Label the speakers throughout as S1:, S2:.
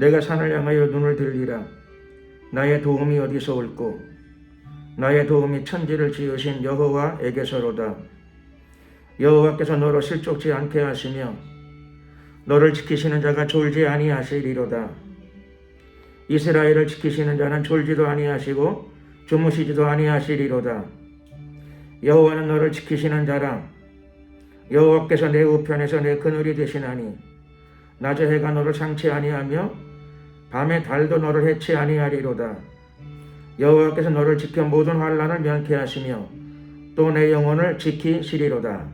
S1: 내가 산을 향하여 눈을 들리라. 나의 도움이 어디서 올꼬? 나의 도움이 천지를 지으신 여호와에게서로다. 여호와께서 너로 실족지 않게 하시며 너를 지키시는 자가 졸지 아니하시리로다. 이스라엘을 지키시는 자는 졸지도 아니하시고 주무시지도 아니하시리로다. 여호와는 너를 지키시는 자라. 여호와께서 내 우편에서 내 그늘이 되시나니 낮에 해가 너를 상치 아니하며 밤에 달도 너를 해치 아니하리로다. 여호와께서 너를 지켜 모든 환난을 면케 하시며 또 내 영혼을 지키시리로다.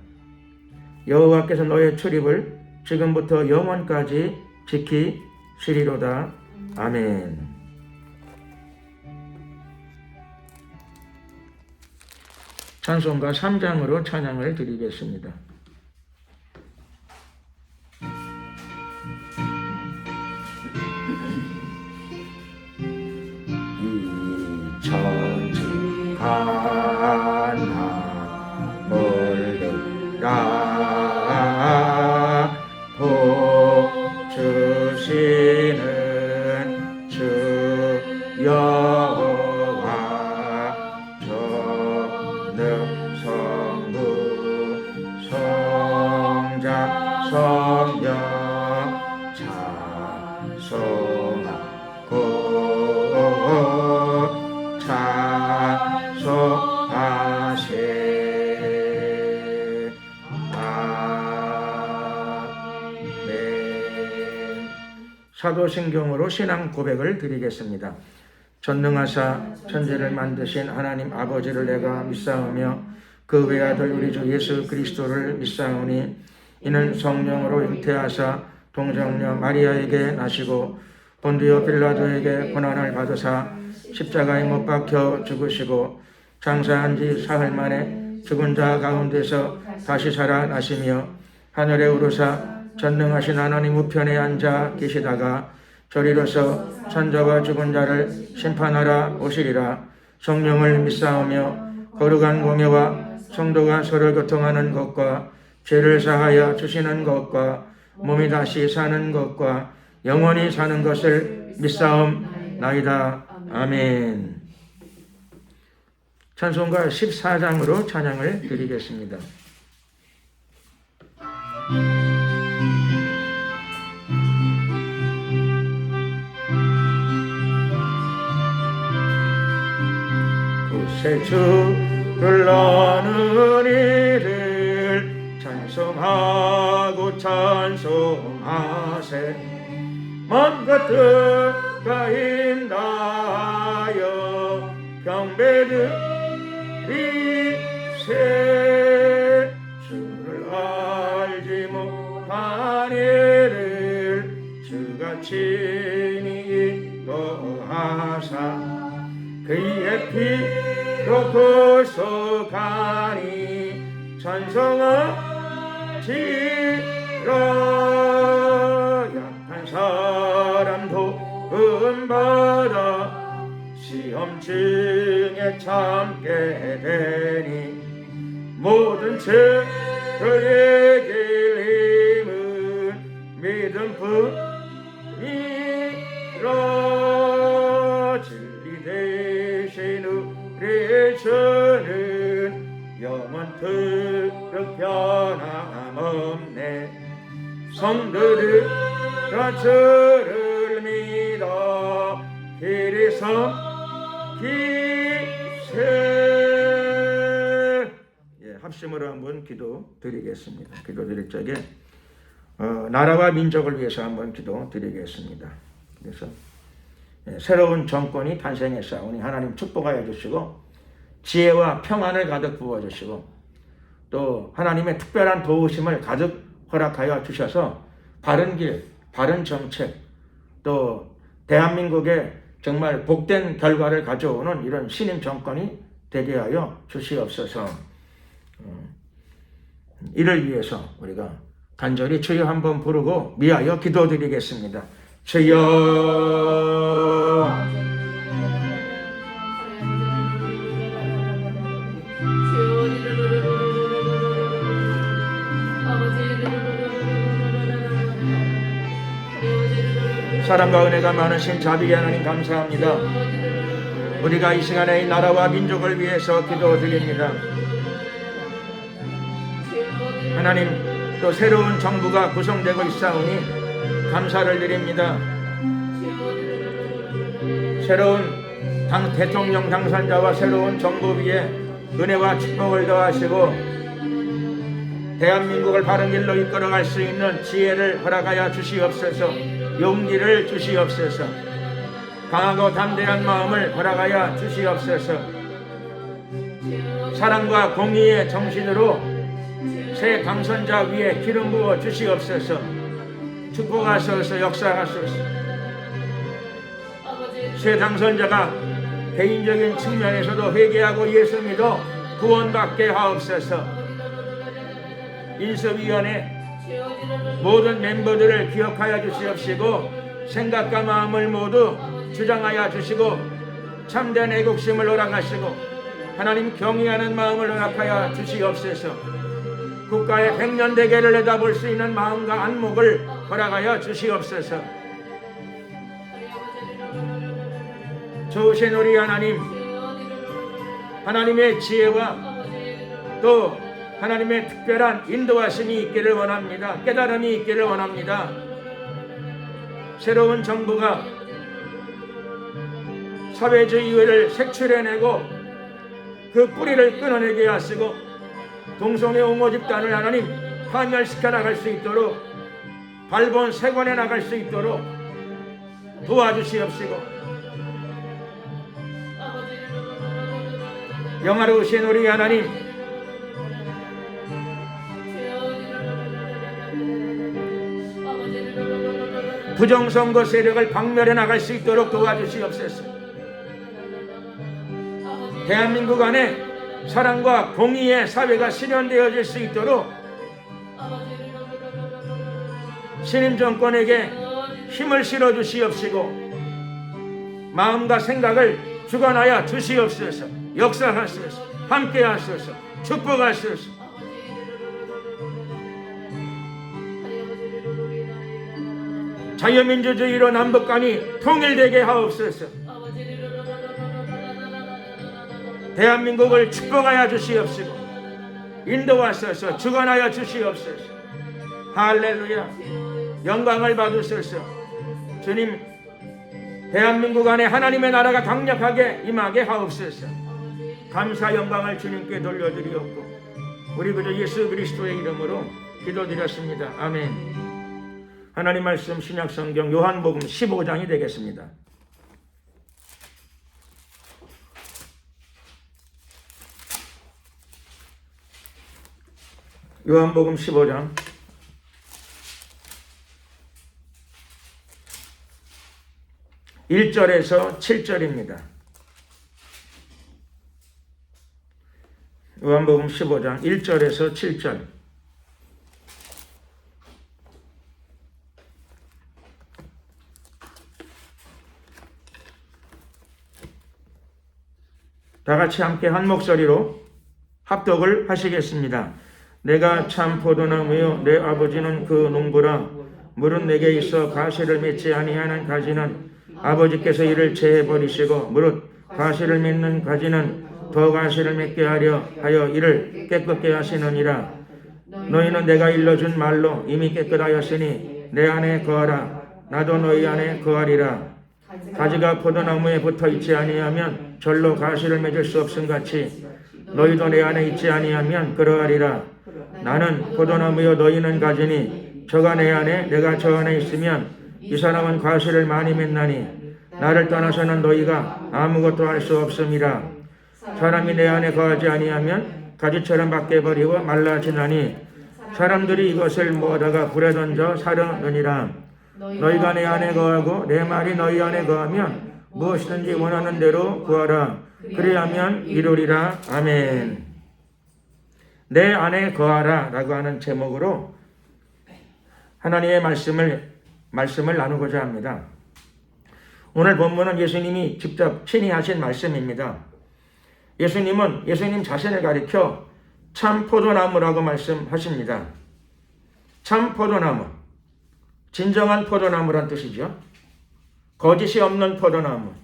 S1: 여호와께서 너의 출입을 지금부터 영원까지 지키시리로다. 아멘. 찬송가 3장으로 찬양을 드리겠습니다. 이 천지 하나 물들라 복 주시는 주 여호와 전능성부 성자 성령 찬송하고 찬송하세. 아멘. 사도신경으로 신앙 고백을 드리겠습니다. 전능하사 천지를 만드신 하나님 아버지를 내가 믿사오며 그 외아들 우리 주 예수 그리스도를 믿사오니 이는 성령으로 잉태하사 동정녀 마리아에게 나시고 본디오 빌라도에게 고난을 받으사 십자가에 못 박혀 죽으시고 장사한 지 사흘 만에 죽은 자 가운데서 다시 살아나시며 하늘에 오르사 전능하신 하나님 우편에 앉아 계시다가 저리로서 천자와 죽은 자를 심판하러 오시리라. 성령을 믿사오며 거룩한 공예와 성도가 서로 교통하는 것과 죄를 사하여 주시는 것과 몸이 다시 사는 것과 영원히 사는 것을 믿사옵나이다. 아멘. 찬송가 14장으로 찬양을 드리겠습니다. 구세 주를 나는 이를 찬송하고 찬송하세. 맘과 뜻과 힘다하여 경배드리세. 주를 알지 못한 이를 주가 친히 인도하사 그의 피로 구속하니 찬송하시라. 약한 사람도 은받아 시험층에 참게 되니 모든 죄를 이길 힘은 믿음뿐이라. 진리 대신 우리 주는 영원토록 변함없네. 성도들 다 주를 믿어 길이 섬기세. 합심으로 한번 기도 드리겠습니다. 기도 드릴 적에 나라와 민족을 위해서 한번 기도 드리겠습니다. 그래서 새로운 정권이 탄생했사오니 하나님 축복하여 주시고 지혜와 평안을 가득 부어주시고 또 하나님의 특별한 도우심을 가득 허락하여 주셔서 바른 길, 바른 정책, 또 대한민국에 정말 복된 결과를 가져오는 이런 신임 정권이 되게 하여 주시옵소서. 이를 위해서 우리가 간절히 주여 한번 부르고 미하여 기도드리겠습니다. 주여 사랑과 은혜가 많으신 자비의 하나님 감사합니다. 우리가 이 시간에 이 나라와 민족을 위해서 기도드립니다. 하나님, 또 새로운 정부가 구성되고 있사오니 감사를 드립니다. 새로운 대통령 당선자와 새로운 정부 위에 은혜와 축복을 더하시고 대한민국을 바른 길로 이끌어갈 수 있는 지혜를 허락하여 주시옵소서. 용기를 주시옵소서. 강하고 담대한 마음을 허락하여 주시옵소서. 사랑과 공의의 정신으로 새 당선자 위에 기름 부어 주시옵소서. 축복하소서. 역사하소서. 새 당선자가 개인적인 측면에서도 회개하고 예수 믿어 구원받게 하옵소서. 인수위원회 모든 멤버들을 기억하여 주시옵시고 생각과 마음을 모두 주장하여 주시고 참된 애국심을 허락하시고 하나님 경외하는 마음을 허락하여 주시옵소서. 국가의 백년대계를 내다볼 수 있는 마음과 안목을 허락하여 주시옵소서. 좋으신 우리 하나님, 하나님의 지혜와 또 하나님의 특별한 인도하심이 있기를 원합니다. 깨달음이 있기를 원합니다. 새로운 정부가 사회주의를 색출해내고 그 뿌리를 끊어내게 하시고 동성애 옹호 집단을 하나님 파멸시켜 나갈 수 있도록 발본 세권해 나갈 수 있도록 도와주시옵시고 영화로우신 우리 하나님, 부정선거 세력을 박멸해 나갈 수 있도록 도와주시옵소서. 대한민국 안에 사랑과 공의의 사회가 실현되어질 수 있도록 신임 정권에게 힘을 실어 주시옵시고 마음과 생각을 주관하여 주시옵소서. 역사하소서. 함께하소서. 축복하소서. 자유민주주의로 남북간이 통일되게 하옵소서. 대한민국을 축복하여 주시옵시고 인도하소서. 주관하여 주시옵소서. 할렐루야. 영광을 받으소서. 주님, 대한민국 안에 하나님의 나라가 강력하게 임하게 하옵소서. 감사 영광을 주님께 돌려드리옵고 우리 구주 예수 그리스도의 이름으로 기도드렸습니다. 아멘. 하나님 말씀 신약성경 요한복음 15장이 되겠습니다. 요한복음 15장 1절에서 7절입니다. 요한복음 15장 1절에서 7절. 다 같이 함께 한 목소리로 합독을 하시겠습니다. 내가 참 포도나무요 내 아버지는 그 농부라. 물은 내게 있어 가시를 맺지 아니하는 가지는 아버지께서 이를 제해버리시고 무릇 가시를 맺는 가지는 더 가시를 맺게 하려 하여 이를 깨끗게 하시느니라. 너희는 내가 일러준 말로 이미 깨끗하였으니 내 안에 거하라. 나도 너희 안에 거하리라. 가지가 포도나무에 붙어 있지 아니하면 절로 가시를 맺을 수 없음같이 너희도 내 안에 있지 아니하면 그러하리라. 나는 포도나무요 너희는 가지니 저가 내 안에 내가 저 안에 있으면 이 사람은 가시를 많이 맺나니 나를 떠나서는 너희가 아무것도 할 수 없음이라. 사람이 내 안에 거하지 아니하면 가지처럼 밖에 버리고 말라지나니 사람들이 이것을 모아다가 불에 던져 사려느니라. 너희가 내 안에 거하고 내 말이 너희 안에 거하면 무엇이든지 원하는 대로 구하라. 그리하면 이루리라. 아멘. 내 안에 거하라 라고 하는 제목으로 하나님의 말씀을 나누고자 합니다. 오늘 본문은 예수님이 직접 친히 하신 말씀입니다. 예수님 자신을 가리켜 참 포도나무라고 말씀하십니다. 참 포도나무, 진정한 포도나무란 뜻이죠. 거짓이 없는 포도나무,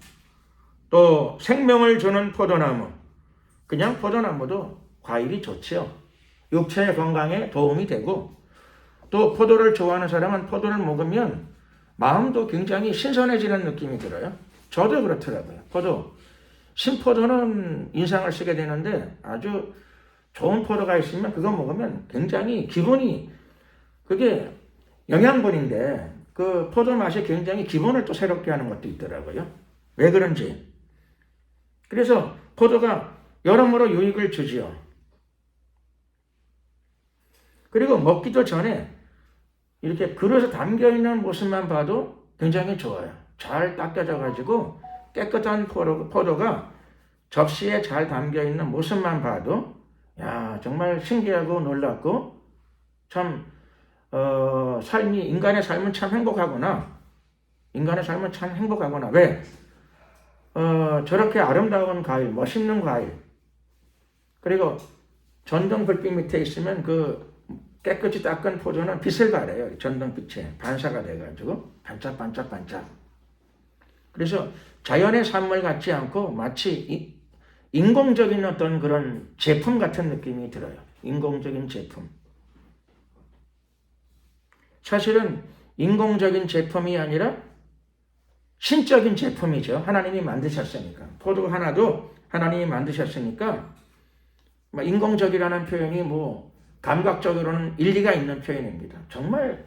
S1: 또 생명을 주는 포도나무. 그냥 포도나무도 과일이 좋지요. 육체의 건강에 도움이 되고, 또 포도를 좋아하는 사람은 포도를 먹으면 마음도 굉장히 신선해지는 느낌이 들어요. 저도 그렇더라고요. 신포도는 인상을 쓰게 되는데 아주 좋은 포도가 있으면 그거 먹으면 굉장히 기분이, 그게 영양분인데 그 포도 맛이 굉장히 기분을 또 새롭게 하는 것도 있더라고요. 왜 그런지. 그래서 포도가 여러모로 유익을 주지요. 그리고 먹기도 전에 이렇게 그릇에 담겨있는 모습만 봐도 굉장히 좋아요. 잘 닦여져가지고 깨끗한 포도가 접시에 잘 담겨있는 모습만 봐도 야, 정말 신기하고 놀랍고 참 인간의 삶은 참 행복하구나. 인간의 삶은 참 행복하구나. 왜? 저렇게 아름다운 과일, 멋있는 과일, 그리고 전등 불빛 밑에 있으면 그 깨끗이 닦은 포도는 빛을 발해요. 전등빛에 반사가 돼가지고 반짝반짝반짝. 그래서 자연의 산물 같지 않고 마치 인공적인 어떤 그런 제품 같은 느낌이 들어요. 인공적인 제품. 사실은 인공적인 제품이 아니라 신적인 제품이죠. 하나님이 만드셨으니까. 포도 하나도 하나님이 만드셨으니까 인공적이라는 표현이 감각적으로는 일리가 있는 표현입니다. 정말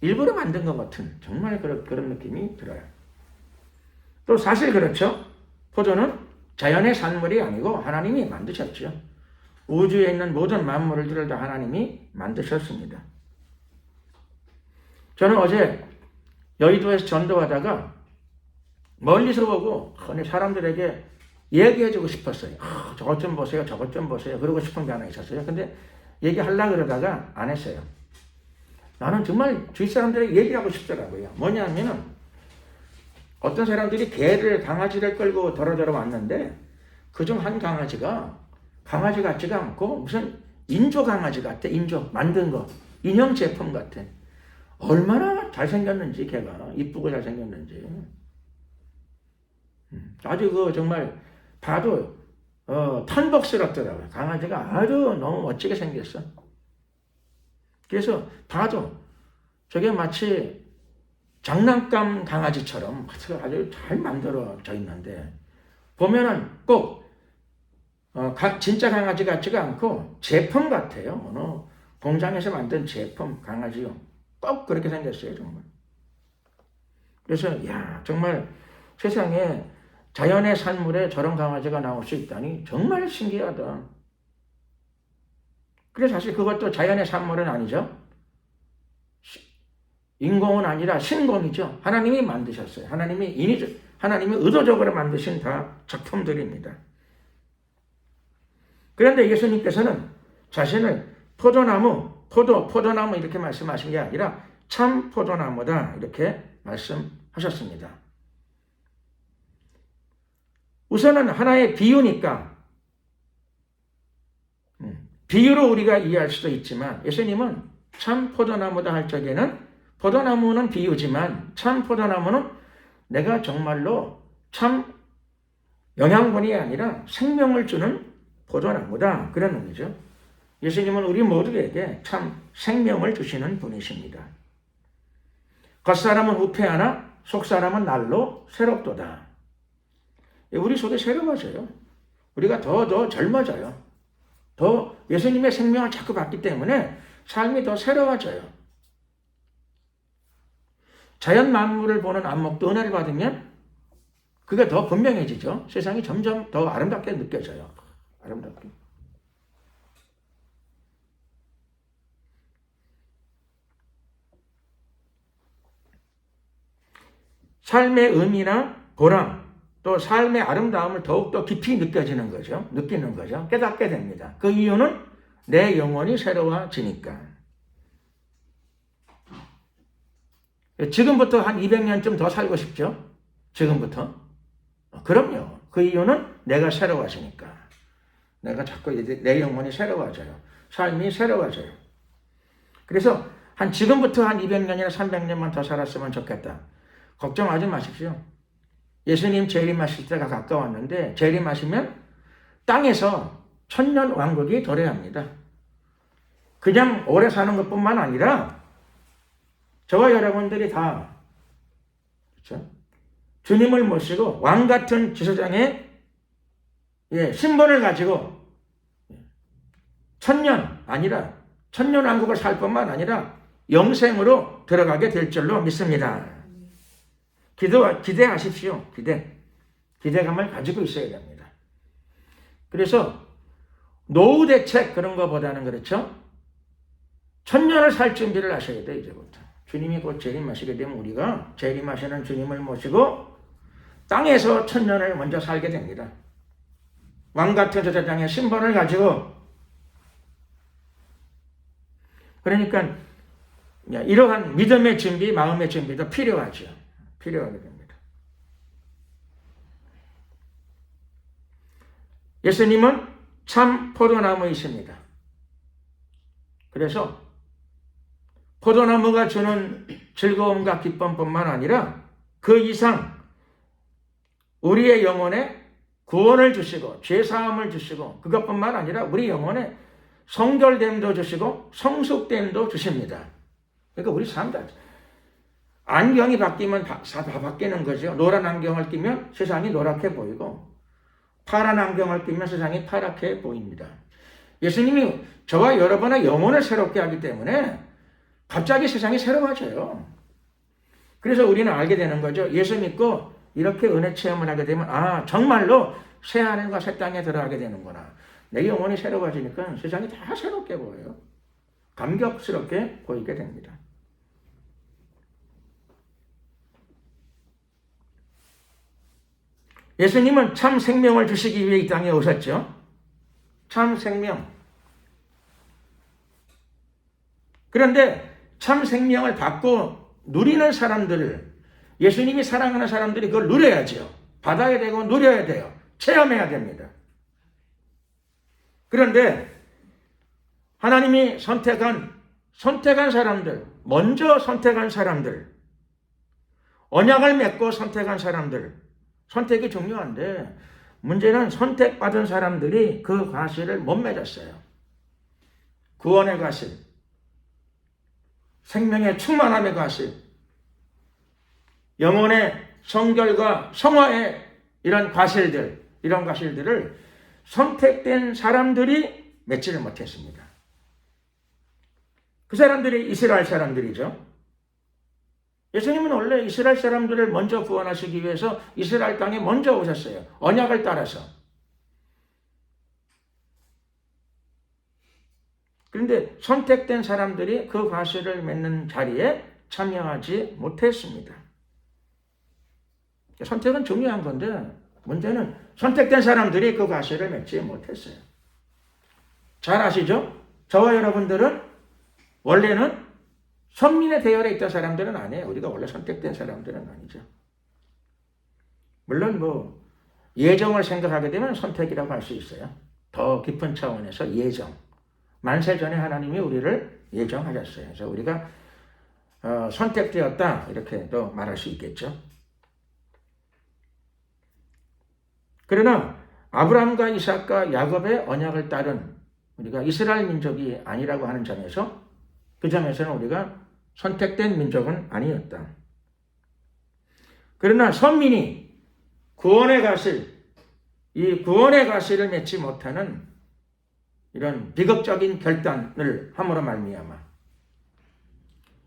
S1: 일부러 만든 것 같은 정말 그런 느낌이 들어요. 또 사실 그렇죠. 포도는 자연의 산물이 아니고 하나님이 만드셨죠. 우주에 있는 모든 만물들을 다 하나님이 만드셨습니다. 저는 어제 여의도에서 전도하다가 멀리서 보고 사람들에게 얘기해주고 싶었어요. 저것 좀 보세요. 저것 좀 보세요. 그러고 싶은 게 하나 있었어요. 근데 얘기하려고 그러다가 안 했어요. 나는 정말 주위 사람들에게 얘기하고 싶더라고요. 뭐냐면은 어떤 사람들이 강아지를 끌고 더러더러 왔는데 그중 한 강아지가 강아지 같지가 않고 무슨 인조 강아지 같아. 인조 만든 거. 인형 제품 같아. 얼마나 잘생겼는지 걔가 이쁘고 잘생겼는지 아주 정말 봐도 탄복스럽더라고요. 강아지가 아주 너무 멋지게 생겼어. 그래서 봐도 저게 마치 장난감 강아지처럼 아주 잘 만들어져 있는데 보면은 꼭 진짜 강아지 같지가 않고 제품 같아요. 어느 공장에서 만든 제품 강아지요. 꼭 그렇게 생겼어요, 정말. 그래서 정말 세상에 자연의 산물에 저런 강아지가 나올 수 있다니 정말 신기하다. 그래서 사실 그것도 자연의 산물은 아니죠. 인공은 아니라 신공이죠. 하나님이 만드셨어요. 하나님이 의도적으로 만드신 다 작품들입니다. 그런데 예수님께서는 자신을 포도나무 이렇게 말씀하신 게 아니라 참 포도나무다 이렇게 말씀하셨습니다. 우선은 하나의 비유니까 비유로 우리가 이해할 수도 있지만 예수님은 참 포도나무다 할 적에는 포도나무는 비유지만 참 포도나무는 내가 정말로 참 영양분이 아니라 생명을 주는 포도나무다 그런 의미죠. 예수님은 우리 모두에게 참 생명을 주시는 분이십니다. 겉사람은 후패하나 속사람은 날로 새롭도다. 우리 속에 새로워져요. 우리가 더 젊어져요. 더 예수님의 생명을 자꾸 받기 때문에 삶이 더 새로워져요. 자연 만물을 보는 안목도 은혜를 받으면 그게 더 분명해지죠. 세상이 점점 더 아름답게 느껴져요. 아름답게. 삶의 의미나 보람, 또 삶의 아름다움을 더욱더 깊이 느끼는 거죠. 깨닫게 됩니다. 그 이유는 내 영혼이 새로워지니까. 지금부터 한 200년쯤 더 살고 싶죠? 지금부터? 그럼요. 그 이유는 내가 새로워지니까. 내가 자꾸 내 영혼이 새로워져요. 삶이 새로워져요. 그래서 지금부터 한 200년이나 300년만 더 살았으면 좋겠다. 걱정하지 마십시오. 예수님 재림하실 때가 가까웠는데 재림하시면 땅에서 천년 왕국이 도래합니다. 그냥 오래 사는 것뿐만 아니라 저와 여러분들이 다 그렇죠? 주님을 모시고 왕 같은 지소장의 신분을 가지고 천년 왕국을 살 뿐만 아니라 영생으로 들어가게 될 줄로 믿습니다. 기대하십시오. 기대감을 가지고 있어야 됩니다. 그래서 노후 대책 그런 것보다는 그렇죠. 천년을 살 준비를 하셔야 돼 이제부터. 주님이 곧 재림하시게 되면 우리가 재림하시는 주님을 모시고 땅에서 천년을 먼저 살게 됩니다. 왕 같은 제사장의 신분을 가지고. 그러니까 이러한 믿음의 준비, 마음의 준비도 필요하게 됩니다. 예수님은 참 포도나무이십니다. 그래서 포도나무가 주는 즐거움과 기쁨뿐만 아니라 그 이상 우리의 영혼에 구원을 주시고 죄사함을 주시고 그것뿐만 아니라 우리 영혼에 성결됨도 주시고 성숙됨도 주십니다. 그러니까 우리 삶 자체 안경이 바뀌면 다 바뀌는 거죠. 노란 안경을 끼면 세상이 노랗게 보이고 파란 안경을 끼면 세상이 파랗게 보입니다. 예수님이 저와 여러분의 영혼을 새롭게 하기 때문에 갑자기 세상이 새로워져요. 그래서 우리는 알게 되는 거죠. 예수 믿고 이렇게 은혜 체험을 하게 되면 정말로 새 하늘과 새 땅에 들어가게 되는구나. 내 영혼이 새로워지니까 세상이 다 새롭게 보여요. 감격스럽게 보이게 됩니다. 예수님은 참 생명을 주시기 위해 이 땅에 오셨죠. 참 생명. 그런데 참 생명을 받고 누리는 사람들을 예수님이 사랑하는 사람들이 그걸 누려야죠. 받아야 되고 누려야 돼요. 체험해야 됩니다. 그런데 하나님이 선택한 사람들, 먼저 선택한 사람들, 언약을 맺고 선택한 사람들, 선택이 중요한데 문제는 선택받은 사람들이 그 과실을 못 맺었어요. 구원의 과실, 생명의 충만함의 과실, 영혼의 성결과 성화의 이런 과실들을 선택된 사람들이 맺지를 못했습니다. 그 사람들이 이스라엘 사람들이죠. 예수님은 원래 이스라엘 사람들을 먼저 구원하시기 위해서 이스라엘 땅에 먼저 오셨어요. 언약을 따라서. 그런데 선택된 사람들이 그 과실을 맺는 자리에 참여하지 못했습니다. 선택은 중요한 건데 문제는 선택된 사람들이 그 과실을 맺지 못했어요. 잘 아시죠? 저와 여러분들은 원래는 선민의 대열에 있던 사람들은 아니에요. 우리가 원래 선택된 사람들은 아니죠. 물론 예정을 생각하게 되면 선택이라고 할 수 있어요. 더 깊은 차원에서 예정. 만세 전에 하나님이 우리를 예정하셨어요. 그래서 우리가 선택되었다 이렇게도 말할 수 있겠죠. 그러나 아브라함과 이삭과 야곱의 언약을 따른 우리가 이스라엘 민족이 아니라고 하는 점에서 그 점에서는 우리가 선택된 민족은 아니었다. 그러나 선민이 구원의 과실을 맺지 못하는 이런 비극적인 결단을 함으로 말미암아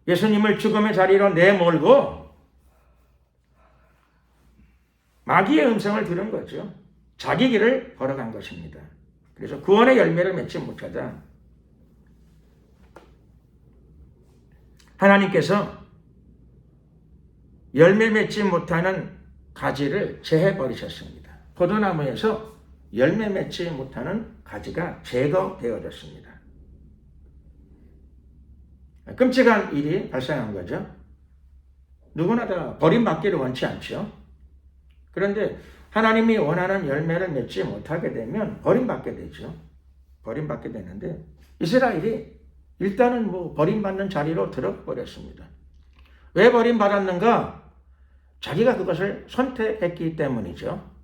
S1: 예수님을 죽음의 자리로 내몰고 마귀의 음성을 들은 거죠. 자기 길을 걸어간 것입니다. 그래서 구원의 열매를 맺지 못하다. 하나님께서 열매 맺지 못하는 가지를 제해버리셨습니다. 포도나무에서 열매 맺지 못하는 가지가 제거되어졌습니다. 끔찍한 일이 발생한 거죠. 누구나 다 버림받기를 원치 않죠. 그런데 하나님이 원하는 열매를 맺지 못하게 되면 버림받게 되죠. 버림받게 되는데 이스라엘이 일단은 버림받는 자리로 들어버렸습니다. 왜 버림받았는가? 자기가 그것을 선택했기 때문이죠.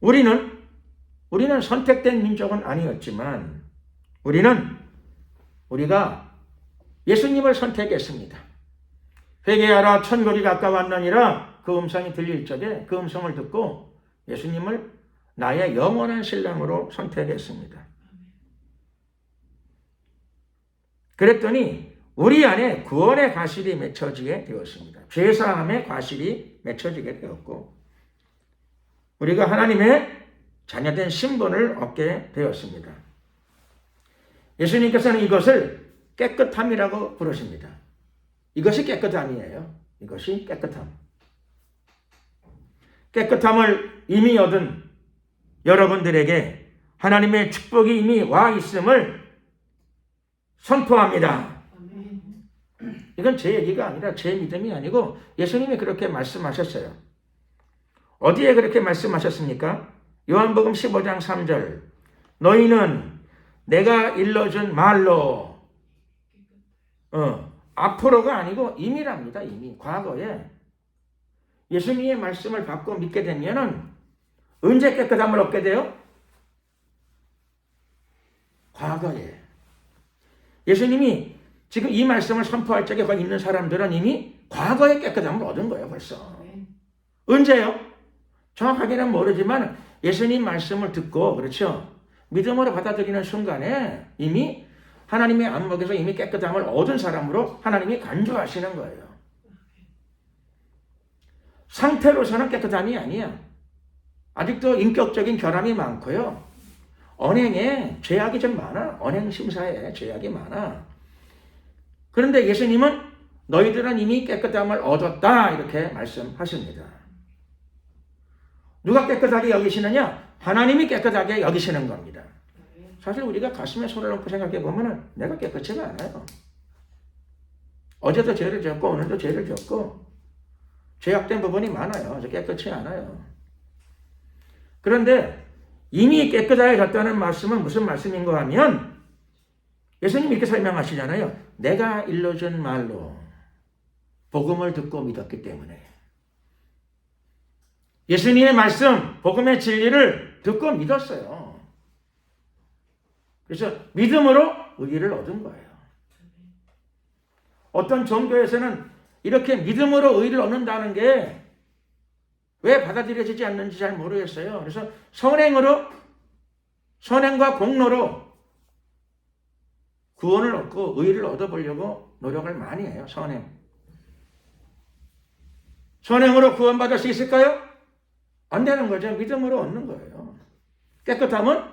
S1: 우리는 선택된 민족은 아니었지만 우리가 예수님을 선택했습니다. 회개하라 천국이 가까웠느니라 그 음성이 들릴 적에 그 음성을 듣고 예수님을 나의 영원한 신랑으로 선택했습니다. 그랬더니 우리 안에 구원의 과실이 맺혀지게 되었습니다. 죄사함의 과실이 맺혀지게 되었고 우리가 하나님의 자녀된 신분을 얻게 되었습니다. 예수님께서는 이것을 깨끗함이라고 부르십니다. 이것이 깨끗함이에요. 이것이 깨끗함. 깨끗함을 이미 얻은 여러분들에게 하나님의 축복이 이미 와 있음을 선포합니다. 이건 제 얘기가 아니라 제 믿음이 아니고 예수님이 그렇게 말씀하셨어요. 어디에 그렇게 말씀하셨습니까? 요한복음 15장 3절 너희는 내가 일러준 말로 앞으로가 아니고 이미랍니다. 이미 과거에 예수님의 말씀을 받고 믿게 되면은 언제 깨끗함을 얻게 돼요? 과거에. 예수님이 지금 이 말씀을 선포할 적에 거기 있는 사람들은 이미 과거에 깨끗함을 얻은 거예요. 벌써. 언제요? 정확하게는 모르지만 예수님 말씀을 듣고 그렇죠. 믿음으로 받아들이는 순간에 이미 하나님의 안목에서 이미 깨끗함을 얻은 사람으로 하나님이 간주하시는 거예요. 상태로서는 깨끗함이 아니야. 아직도 인격적인 결함이 많고요. 언행에 죄악이 좀 많아. 언행 심사에 죄악이 많아. 그런데 예수님은 너희들은 이미 깨끗함을 얻었다 이렇게 말씀하십니다. 누가 깨끗하게 여기시느냐? 하나님이 깨끗하게 여기시는 겁니다. 사실 우리가 가슴에 손을 얹고 생각해 보면 내가 깨끗치가 않아요. 어제도 죄를 졌고 오늘도 죄를 졌고 죄악된 부분이 많아요. 깨끗치 않아요. 그런데 이미 깨끗해졌다는 말씀은 무슨 말씀인가 하면 예수님이 이렇게 설명하시잖아요. 내가 일러준 말로 복음을 듣고 믿었기 때문에 예수님의 말씀, 복음의 진리를 듣고 믿었어요. 그래서 믿음으로 의의를 얻은 거예요. 어떤 종교에서는 이렇게 믿음으로 의의를 얻는다는 게 왜 받아들여지지 않는지 잘 모르겠어요. 그래서 선행과 공로로 구원을 얻고 의의를 얻어보려고 노력을 많이 해요. 선행으로 구원받을 수 있을까요? 안 되는 거죠. 믿음으로 얻는 거예요. 깨끗함은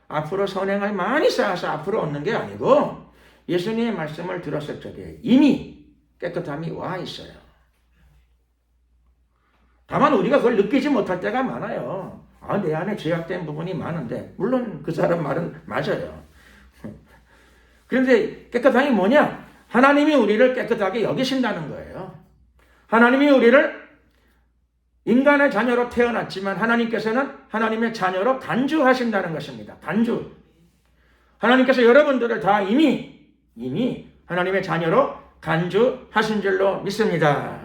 S1: 앞으로 선행을 많이 쌓아서 앞으로 얻는 게 아니고 예수님의 말씀을 들었을 적에 이미 깨끗함이 와 있어요. 다만 우리가 그걸 느끼지 못할 때가 많아요. 내 안에 죄악된 부분이 많은데 물론 그 사람 말은 맞아요. 그런데 깨끗함이 뭐냐? 하나님이 우리를 깨끗하게 여기신다는 거예요. 하나님이 우리를 인간의 자녀로 태어났지만 하나님께서는 하나님의 자녀로 간주하신다는 것입니다. 간주. 하나님께서 여러분들을 다 이미 하나님의 자녀로 간주하신 줄로 믿습니다.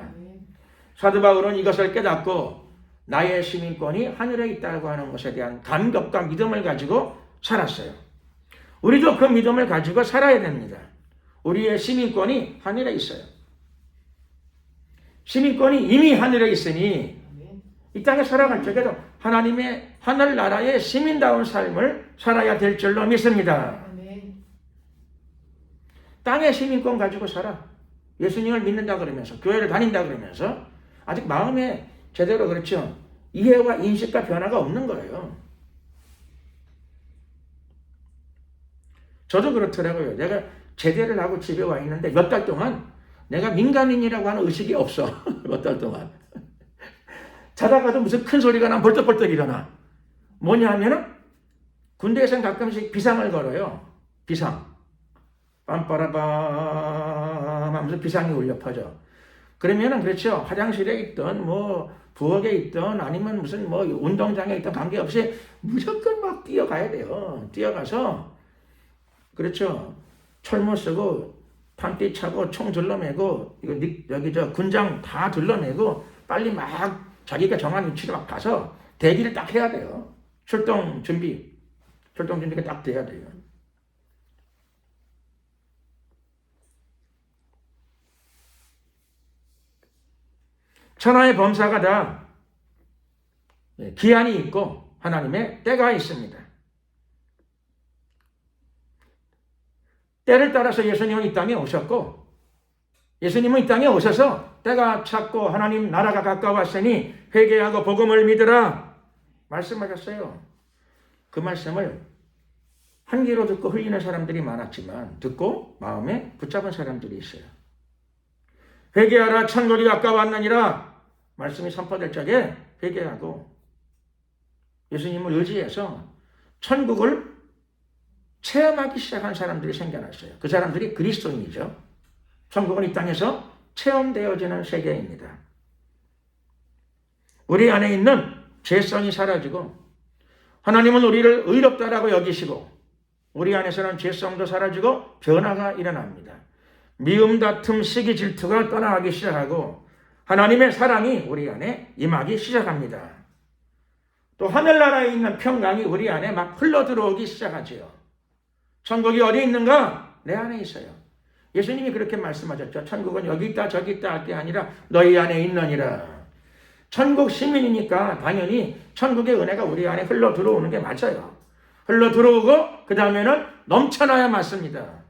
S1: 사도 바울은 이것을 깨닫고 나의 시민권이 하늘에 있다고 하는 것에 대한 감격과 믿음을 가지고 살았어요. 우리도 그 믿음을 가지고 살아야 됩니다. 우리의 시민권이 하늘에 있어요. 시민권이 이미 하늘에 있으니 이 땅에 살아갈 적에도 하나님의 하늘나라의 시민다운 삶을 살아야 될 줄로 믿습니다. 땅의 시민권 가지고 살아. 예수님을 믿는다 그러면서 교회를 다닌다 그러면서 아직 마음에 제대로 그렇죠. 이해와 인식과 변화가 없는 거예요. 저도 그렇더라고요. 내가 제대를 하고 집에 와 있는데 몇 달 동안 내가 민간인이라고 하는 의식이 없어. 몇 달 동안. 자다가도 무슨 큰 소리가 나면 벌떡벌떡 일어나. 뭐냐 하면은 군대에서는 가끔씩 비상을 걸어요. 비상. 빰빠라밤 하면서 비상이 울려 퍼져. 그러면은 그렇죠. 화장실에 있던 부엌에 있던 아니면 무슨 운동장에 있던 관계없이 무조건 막 뛰어가야 돼요. 뛰어가서 그렇죠. 철모 쓰고 판띠 차고 총 둘러매고 여기 저 군장 다 둘러매고 빨리 막 자기가 정한 위치로 막 가서 대기를 딱 해야 돼요. 출동 준비가 딱 돼야 돼요. 천하의 범사가 다 기한이 있고 하나님의 때가 있습니다. 때를 따라서 예수님은 이 땅에 오셨고, 예수님은 이 땅에 오셔서 때가 찼고 하나님 나라가 가까웠으니 회개하고 복음을 믿으라 말씀하셨어요. 그 말씀을 한 귀로 듣고 흘리는 사람들이 많았지만 듣고 마음에 붙잡은 사람들이 있어요. 회개하라 천국이 가까웠느니라 말씀이 선포될 적에 회개하고 예수님을 의지해서 천국을 체험하기 시작한 사람들이 생겨났어요. 그 사람들이 그리스도인이죠. 천국은 이 땅에서 체험되어지는 세계입니다. 우리 안에 있는 죄성이 사라지고 하나님은 우리를 의롭다라고 여기시고 우리 안에서는 죄성도 사라지고 변화가 일어납니다. 미움, 다툼, 시기, 질투가 떠나가기 시작하고 하나님의 사랑이 우리 안에 임하기 시작합니다. 또 하늘나라에 있는 평강이 우리 안에 막 흘러들어오기 시작하지요. 천국이 어디 있는가? 내 안에 있어요. 예수님이 그렇게 말씀하셨죠. 천국은 여기 있다 저기 있다 할 게 아니라 너희 안에 있느니라. 천국 시민이니까 당연히 천국의 은혜가 우리 안에 흘러들어오는 게 맞아요. 흘러들어오고 그 다음에는 넘쳐나야 맞습니다.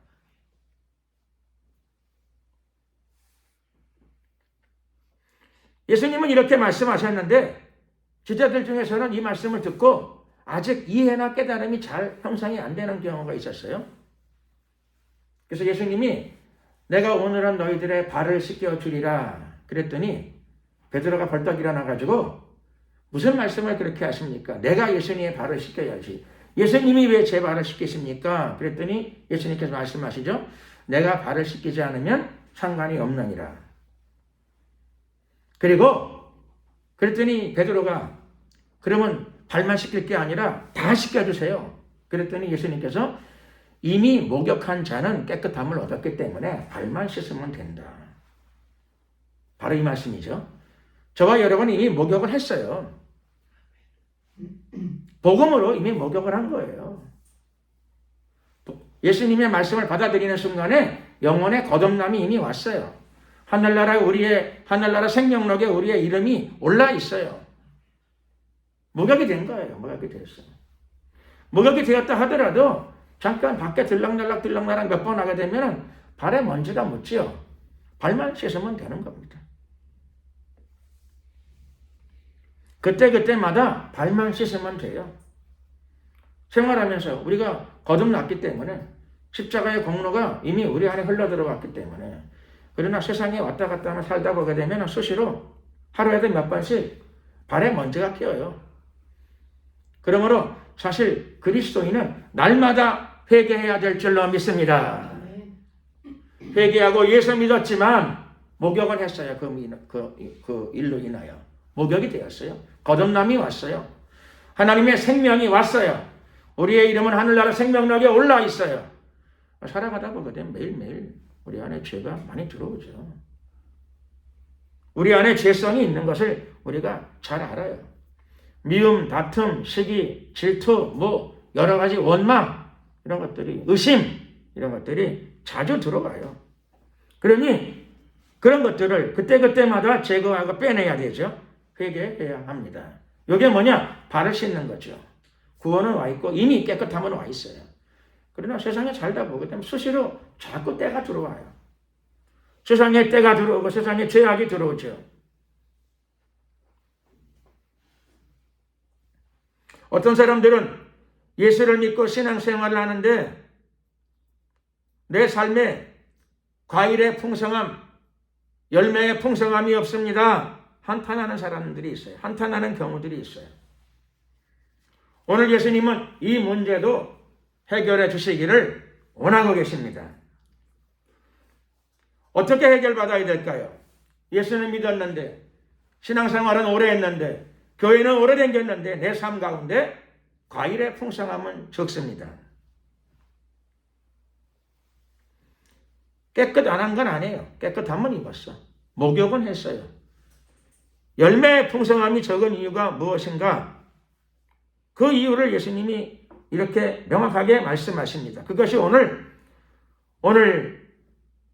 S1: 예수님은 이렇게 말씀하셨는데 제자들 중에서는 이 말씀을 듣고 아직 이해나 깨달음이 잘 형성이 안 되는 경우가 있었어요. 그래서 예수님이 내가 오늘은 너희들의 발을 씻겨주리라 그랬더니 베드로가 벌떡 일어나가지고 무슨 말씀을 그렇게 하십니까? 내가 예수님의 발을 씻겨야지. 예수님이 왜 제 발을 씻기십니까? 그랬더니 예수님께서 말씀하시죠. 내가 발을 씻기지 않으면 상관이 없느니라. 그랬더니 베드로가 그러면 발만 씻길 게 아니라 다 씻겨주세요. 그랬더니 예수님께서 이미 목욕한 자는 깨끗함을 얻었기 때문에 발만 씻으면 된다. 바로 이 말씀이죠. 저와 여러분은 이미 목욕을 했어요. 복음으로 이미 목욕을 한 거예요. 예수님의 말씀을 받아들이는 순간에 영혼의 거듭남이 이미 왔어요. 하늘나라 생명록에 우리의 이름이 올라 있어요. 목욕이 된 거예요. 목욕이 됐어요. 목욕이 되었다 하더라도 잠깐 밖에 들락날락 몇 번 하게 되면 발에 먼지가 묻지요. 발만 씻으면 되는 겁니다. 그때마다 발만 씻으면 돼요. 생활하면서 우리가 거듭났기 때문에 십자가의 공로가 이미 우리 안에 흘러들어갔기 때문에 그러나 세상에 왔다 갔다 하면 살다 보게 되면 수시로 하루에도 몇 번씩 발에 먼지가 끼어요. 그러므로 사실 그리스도인은 날마다 회개해야 될 줄로 믿습니다. 회개하고 예수 믿었지만 목욕을 했어요. 그 일로 인하여. 목욕이 되었어요. 거듭남이 왔어요. 하나님의 생명이 왔어요. 우리의 이름은 하늘나라 생명록에 올라 있어요. 살아가다 보게 되면 매일매일 우리 안에 죄가 많이 들어오죠. 우리 안에 죄성이 있는 것을 우리가 잘 알아요. 미움, 다툼, 시기, 질투, 여러 가지 원망, 이런 것들이, 의심, 이런 것들이 자주 들어가요. 그러니 그런 것들을 그때마다 제거하고 빼내야 되죠. 회개해야 합니다. 이게 뭐냐? 발을 씻는 거죠. 구원은 와 있고 이미 깨끗함은 와 있어요. 그러나 세상에 살다 보게 되면 수시로 자꾸 때가 들어와요. 세상에 때가 들어오고 세상에 죄악이 들어오죠. 어떤 사람들은 예수를 믿고 신앙생활을 하는데 내 삶에 과일의 풍성함, 열매의 풍성함이 없습니다. 한탄하는 사람들이 있어요. 한탄하는 경우들이 있어요. 오늘 예수님은 이 문제도 해결해 주시기를 원하고 계십니다. 어떻게 해결받아야 될까요? 예수는 믿었는데, 신앙생활은 오래 했는데, 교회는 오래 다녔는데 내 삶 가운데 과일의 풍성함은 적습니다. 깨끗 안 한 건 아니에요. 깨끗함은 입었어. 목욕은 했어요. 열매의 풍성함이 적은 이유가 무엇인가? 그 이유를 예수님이 이렇게 명확하게 말씀하십니다. 그것이 오늘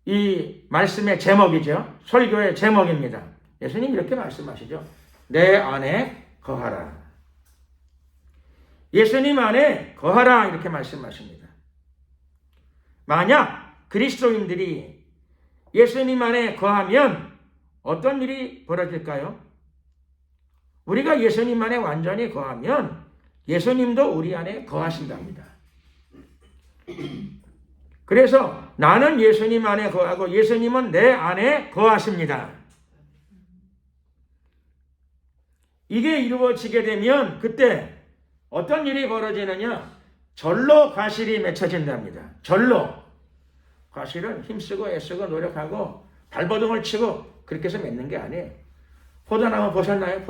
S1: 이 말씀의 제목이죠. 설교의 제목입니다. 예수님 이렇게 말씀하시죠. 내 안에 거하라. 예수님 안에 거하라 이렇게 말씀하십니다. 만약 그리스도인들이 예수님 안에 거하면 어떤 일이 벌어질까요? 우리가 예수님 안에 완전히 거하면 예수님도 우리 안에 거하신답니다. 그래서 나는 예수님 안에 거하고 예수님은 내 안에 거하십니다. 이게 이루어지게 되면 그때 어떤 일이 벌어지느냐? 절로 과실이 맺혀진답니다. 절로. 과실은 힘쓰고 애쓰고 노력하고 발버둥을 치고 그렇게 해서 맺는 게 아니에요. 포도나무 보셨나요?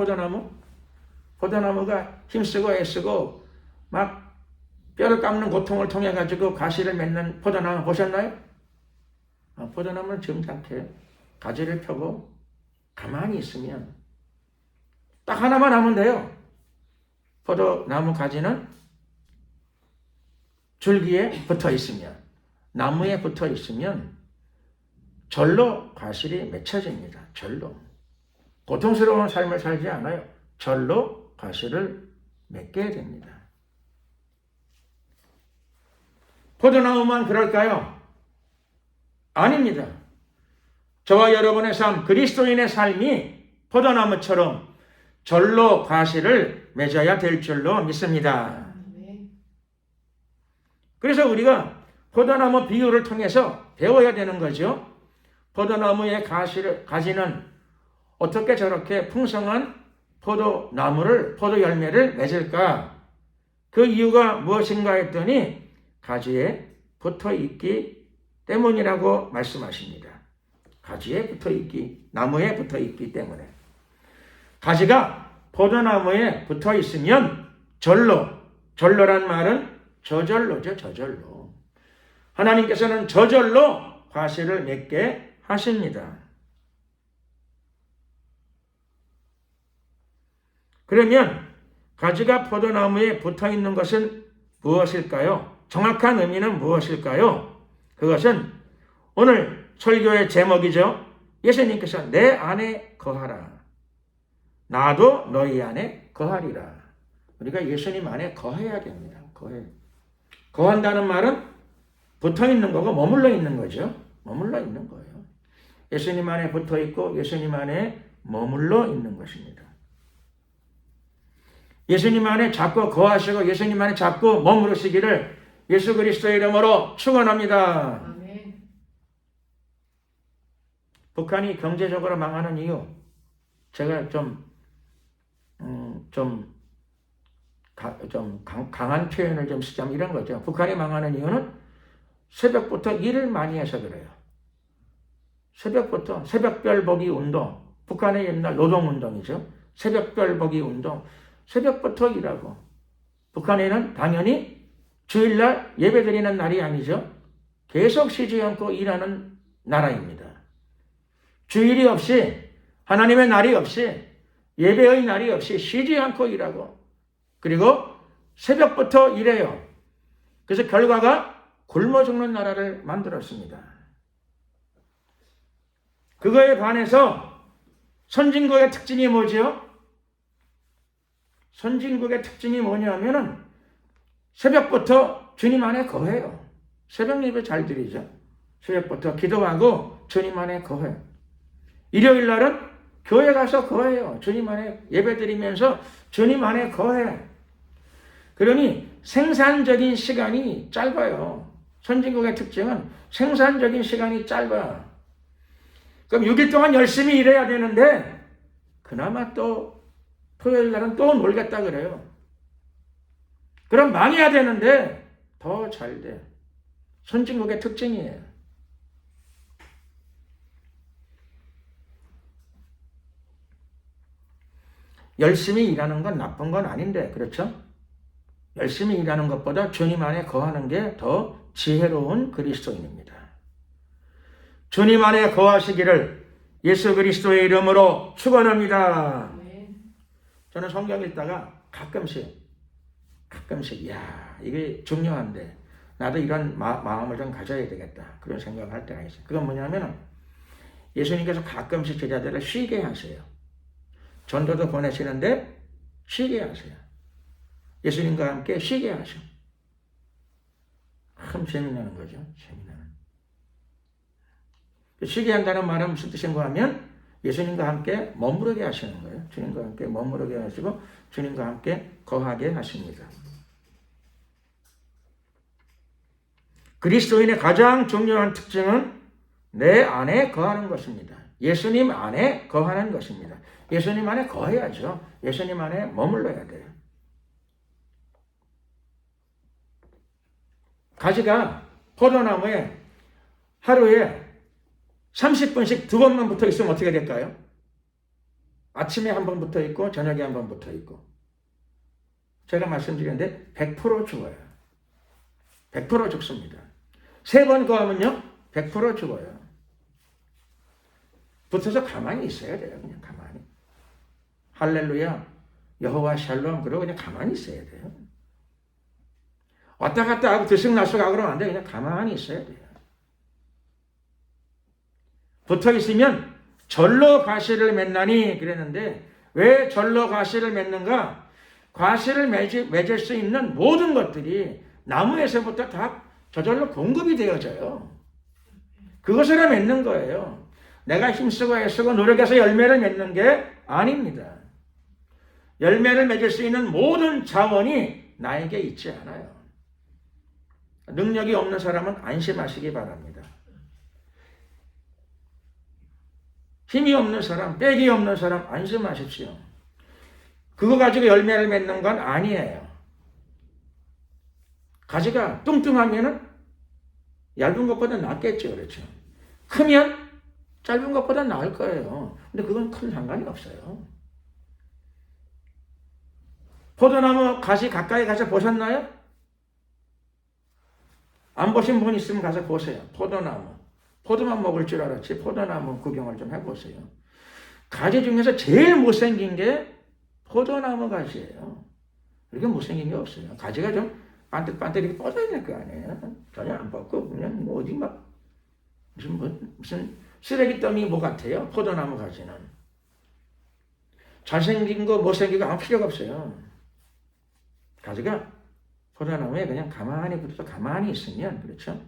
S1: 포도나무가 힘쓰고 애쓰고 막 뼈를 깎는 고통을 통해 가지고 가시를 맺는 포도나무 보셨나요? 포도나무는 점잖게 가지를 펴고 가만히 있으면 딱 하나만 하면 돼요. 포도나무 가지는 줄기에 붙어 있으면, 나무에 붙어 있으면 절로 과실이 맺혀집니다. 절로. 고통스러운 삶을 살지 않아요. 절로 과실을 맺게 됩니다. 포도나무만 그럴까요? 아닙니다. 저와 여러분의 삶, 그리스도인의 삶이 포도나무처럼 절로 과실을 맺어야 될 줄로 믿습니다. 그래서 우리가 포도나무 비유를 통해서 배워야 되는 거죠. 포도나무의 가지는 어떻게 저렇게 풍성한 포도 열매를 맺을까? 그 이유가 무엇인가 했더니 가지에 붙어 있기 때문이라고 말씀하십니다. 가지에 붙어 있기, 나무에 붙어 있기 때문에. 가지가 포도나무에 붙어 있으면 절로란 말은 저절로죠, 저절로. 하나님께서는 저절로 과실을 맺게 하십니다. 그러면 가지가 포도나무에 붙어 있는 것은 무엇일까요? 정확한 의미는 무엇일까요? 그것은 오늘 설교의 제목이죠. 예수님께서 내 안에 거하라. 나도 너희 안에 거하리라. 우리가 예수님 안에 거해야 됩니다. 거한다는 말은 붙어 있는 거고 머물러 있는 거죠. 머물러 있는 거예요. 예수님 안에 붙어 있고 예수님 안에 머물러 있는 것입니다. 예수님 안에 자꾸 거하시고 예수님 안에 자꾸 머무르시기를 예수 그리스도의 이름으로 축원합니다. 아멘. 북한이 경제적으로 망하는 이유, 제가 좀 강한 표현을 좀 쓰자면 이런 거죠. 북한이 망하는 이유는 새벽부터 일을 많이 해서 그래요. 새벽별 보기 운동, 북한의 옛날 노동운동이죠. 새벽별 보기 운동, 새벽부터 일하고. 북한에는 당연히 주일날 예배드리는 날이 아니죠. 계속 쉬지 않고 일하는 나라입니다. 주일이 없이, 하나님의 날이 없이, 예배의 날이 없이 쉬지 않고 일하고, 그리고 새벽부터 일해요. 그래서 결과가 굶어 죽는 나라를 만들었습니다. 그거에 반해서 선진국의 특징이 뭐죠? 선진국의 특징이 뭐냐면은 새벽부터 주님 안에 거해요. 새벽 예배 잘 드리죠. 새벽부터 기도하고 주님 안에 거해요. 일요일 날은 교회 가서 거해요. 주님 안에 예배 드리면서 주님 안에 거해요. 그러니 생산적인 시간이 짧아요. 선진국의 특징은 생산적인 시간이 짧아. 그럼 6일 동안 열심히 일해야 되는데 그나마 또 토요일 날은 또 놀겠다 그래요. 그럼 망해야 되는데 더 잘 돼. 선진국의 특징이에요. 열심히 일하는 건 나쁜 건 아닌데, 그렇죠? 열심히 일하는 것보다 주님 안에 거하는 게 더 지혜로운 그리스도인입니다. 주님 안에 거하시기를 예수 그리스도의 이름으로 축원합니다. 저는 성경 읽다가 가끔씩 이게 중요한데 나도 이런 마음을 좀 가져야 되겠다 그런 생각을 할 때가 있어요. 그건 뭐냐면 예수님께서 가끔씩 제자들을 쉬게 하세요. 전도도 보내시는데 쉬게 하세요. 예수님과 함께 쉬게 하셔. 참 재미나는 거죠. 재미나는. 쉬게 한다는 말은 무슨 뜻인가 하면 예수님과 함께 머무르게 하시는 거예요. 주님과 함께 머무르게 하시고 주님과 함께 거하게 하십니다. 그리스도인의 가장 중요한 특징은 내 안에 거하는 것입니다. 예수님 안에 거하는 것입니다. 예수님 안에 거해야죠. 예수님 안에 머물러야 돼요. 가지가 포도나무에 하루에 30분씩 2번만 붙어 있으면 어떻게 될까요? 아침에 한 번 붙어 있고 저녁에 한 번 붙어 있고. 제가 말씀드렸는데 100% 죽어요. 100% 죽습니다. 3번 거하면요 100% 죽어요. 붙어서 가만히 있어야 돼요. 그냥 가만히. 할렐루야, 여호와 샬롬 그러고 그냥 가만히 있어야 돼요. 왔다 갔다 하고 들쑥날쑥하고 그러면 안 돼요. 그냥 가만히 있어야 돼요. 붙어 있으면 절로 과실을 맺나니 그랬는데 왜 절로 과실을 맺는가? 과실을 맺을 수 있는 모든 것들이 나무에서부터 다 저절로 공급이 되어져요. 그것으로 맺는 거예요. 내가 힘쓰고 애쓰고 노력해서 열매를 맺는 게 아닙니다. 열매를 맺을 수 있는 모든 자원이 나에게 있지 않아요. 능력이 없는 사람은 안심하시기 바랍니다. 힘이 없는 사람, 빽이 없는 사람 안심하십시오. 그거 가지고 열매를 맺는 건 아니에요. 가지가 뚱뚱하면은 얇은 것보다 낫겠죠. 그렇죠. 크면 짧은 것보다 나을 거예요. 근데 그건 큰 상관이 없어요. 포도나무 가지 가까이 가서 보셨나요? 안 보신 분 있으면 가서 보세요. 포도나무. 포도만 먹을 줄 알았지 포도나무 구경을 좀 해보세요. 가지 중에서 제일 못생긴 게 포도나무 가지예요. 이렇게 못생긴 게 없어요. 가지가 좀 반듯반듯 이렇게 뻗어야 될 거 아니에요. 전혀 안 뻗고 그냥 뭐 어디 막 무슨 쓰레기 더미 뭐 같아요. 포도나무 가지는. 잘생긴 거 못생긴 거 아무 필요가 없어요. 가지가 포도나무에 그냥 가만히 붙어서 가만히 있으면 그렇죠.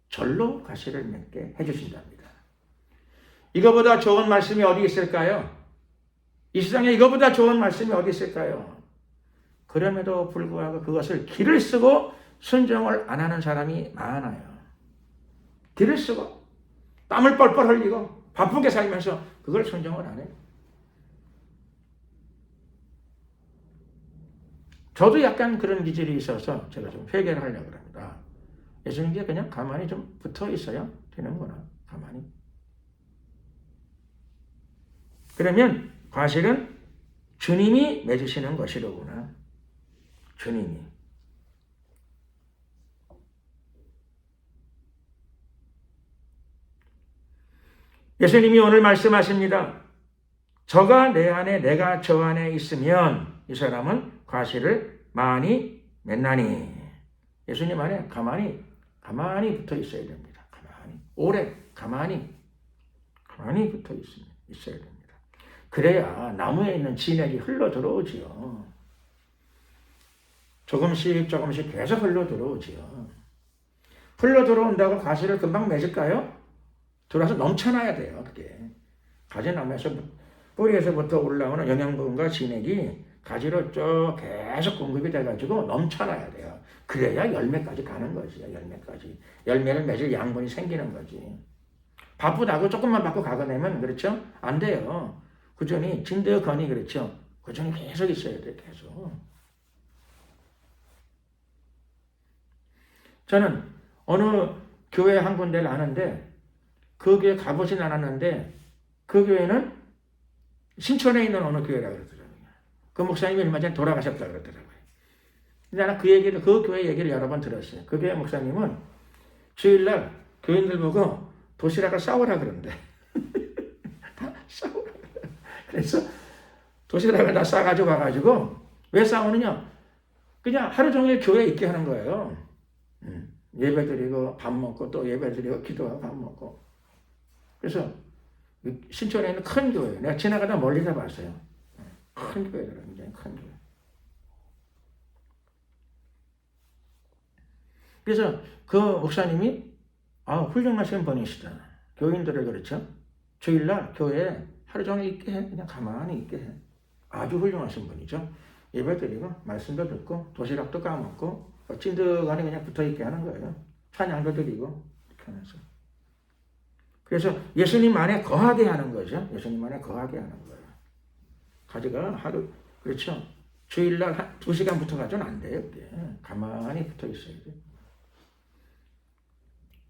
S1: 절로 가시를 맺게 해주신답니다. 이거보다 좋은 말씀이 어디 있을까요? 이 세상에 이거보다 좋은 말씀이 어디 있을까요? 그럼에도 불구하고 그것을 기를 쓰고 순종을 안 하는 사람이 많아요. 기를 쓰고 땀을 뻘뻘 흘리고 바쁘게 살면서 그걸 순종을 안 해요. 저도 약간 그런 기질이 있어서 제가 좀 회개를 하려고 합니다. 예수님께 그냥 가만히 좀 붙어 있어야 되는구나. 가만히. 그러면 과실은 주님이 맺으시는 것이로구나. 주님이. 예수님이 오늘 말씀하십니다. 저가 내 안에 내가 저 안에 있으면 이 사람은 과실을 많이 맺나니. 예수님 안에 가만히 붙어 있어야 됩니다. 가만히. 오래 가만히 붙어 있어야 됩니다. 그래야 나무에 있는 진액이 흘러 들어오지요. 조금씩 계속 흘러 들어오지요. 흘러 들어온다고 과실을 금방 맺을까요? 들어와서 넘쳐나야 돼요. 그게. 가지나무에서 뿌리에서부터 올라오는 영양분과 진액이 가지로 쭉 계속 공급이 돼가지고 넘쳐나야 돼요. 그래야 열매까지 가는 거지. 열매까지. 열매를 맺을 양분이 생기는 거지. 바쁘다고 조금만 받고 가거내면 그렇죠? 안 돼요. 꾸준히 진득하니 그렇죠? 꾸준히 계속 있어야 돼. 계속. 저는 어느 교회 한 군데를 아는데 그 교회 가보진 않았는데 그 교회는 신촌에 있는 어느 교회라고 그러더라고요. 그 목사님이 얼마 전에 돌아가셨다고 그러더라고요. 근데 나는 그 교회 얘기를 여러 번 들었어요. 그 교회 목사님은 주일날 교인들 보고 도시락을 싸오라 그런대. 다 싸오라. 그래서 도시락을 다 싸가지고 와가지고 왜 싸우느냐? 그냥 하루 종일 교회에 있게 하는 거예요. 예배 드리고 밥 먹고 또 예배 드리고 기도하고 밥 먹고. 그래서 신촌에 있는 큰 교회, 내가 지나가다 멀리서 봤어요. 큰 교회더라, 굉장히 큰 교회. 그래서 그 목사님이 훌륭하신 분이시다. 교인들을 그렇죠. 주일날 교회에 하루 종일 있게 해. 그냥 가만히 있게 해. 아주 훌륭하신 분이죠. 예배 드리고 말씀도 듣고 도시락도 까먹고 찐득하니 그냥 붙어있게 하는 거예요. 찬양도 드리고 이렇게 하면서. 그래서 예수님 안에 거하게 하는 거죠. 예수님 안에 거하게 하는 거예요. 가지가 하루, 그렇죠. 주일날 2시간 붙어가지고는 안 돼요. 그게. 가만히 붙어 있어야 돼요.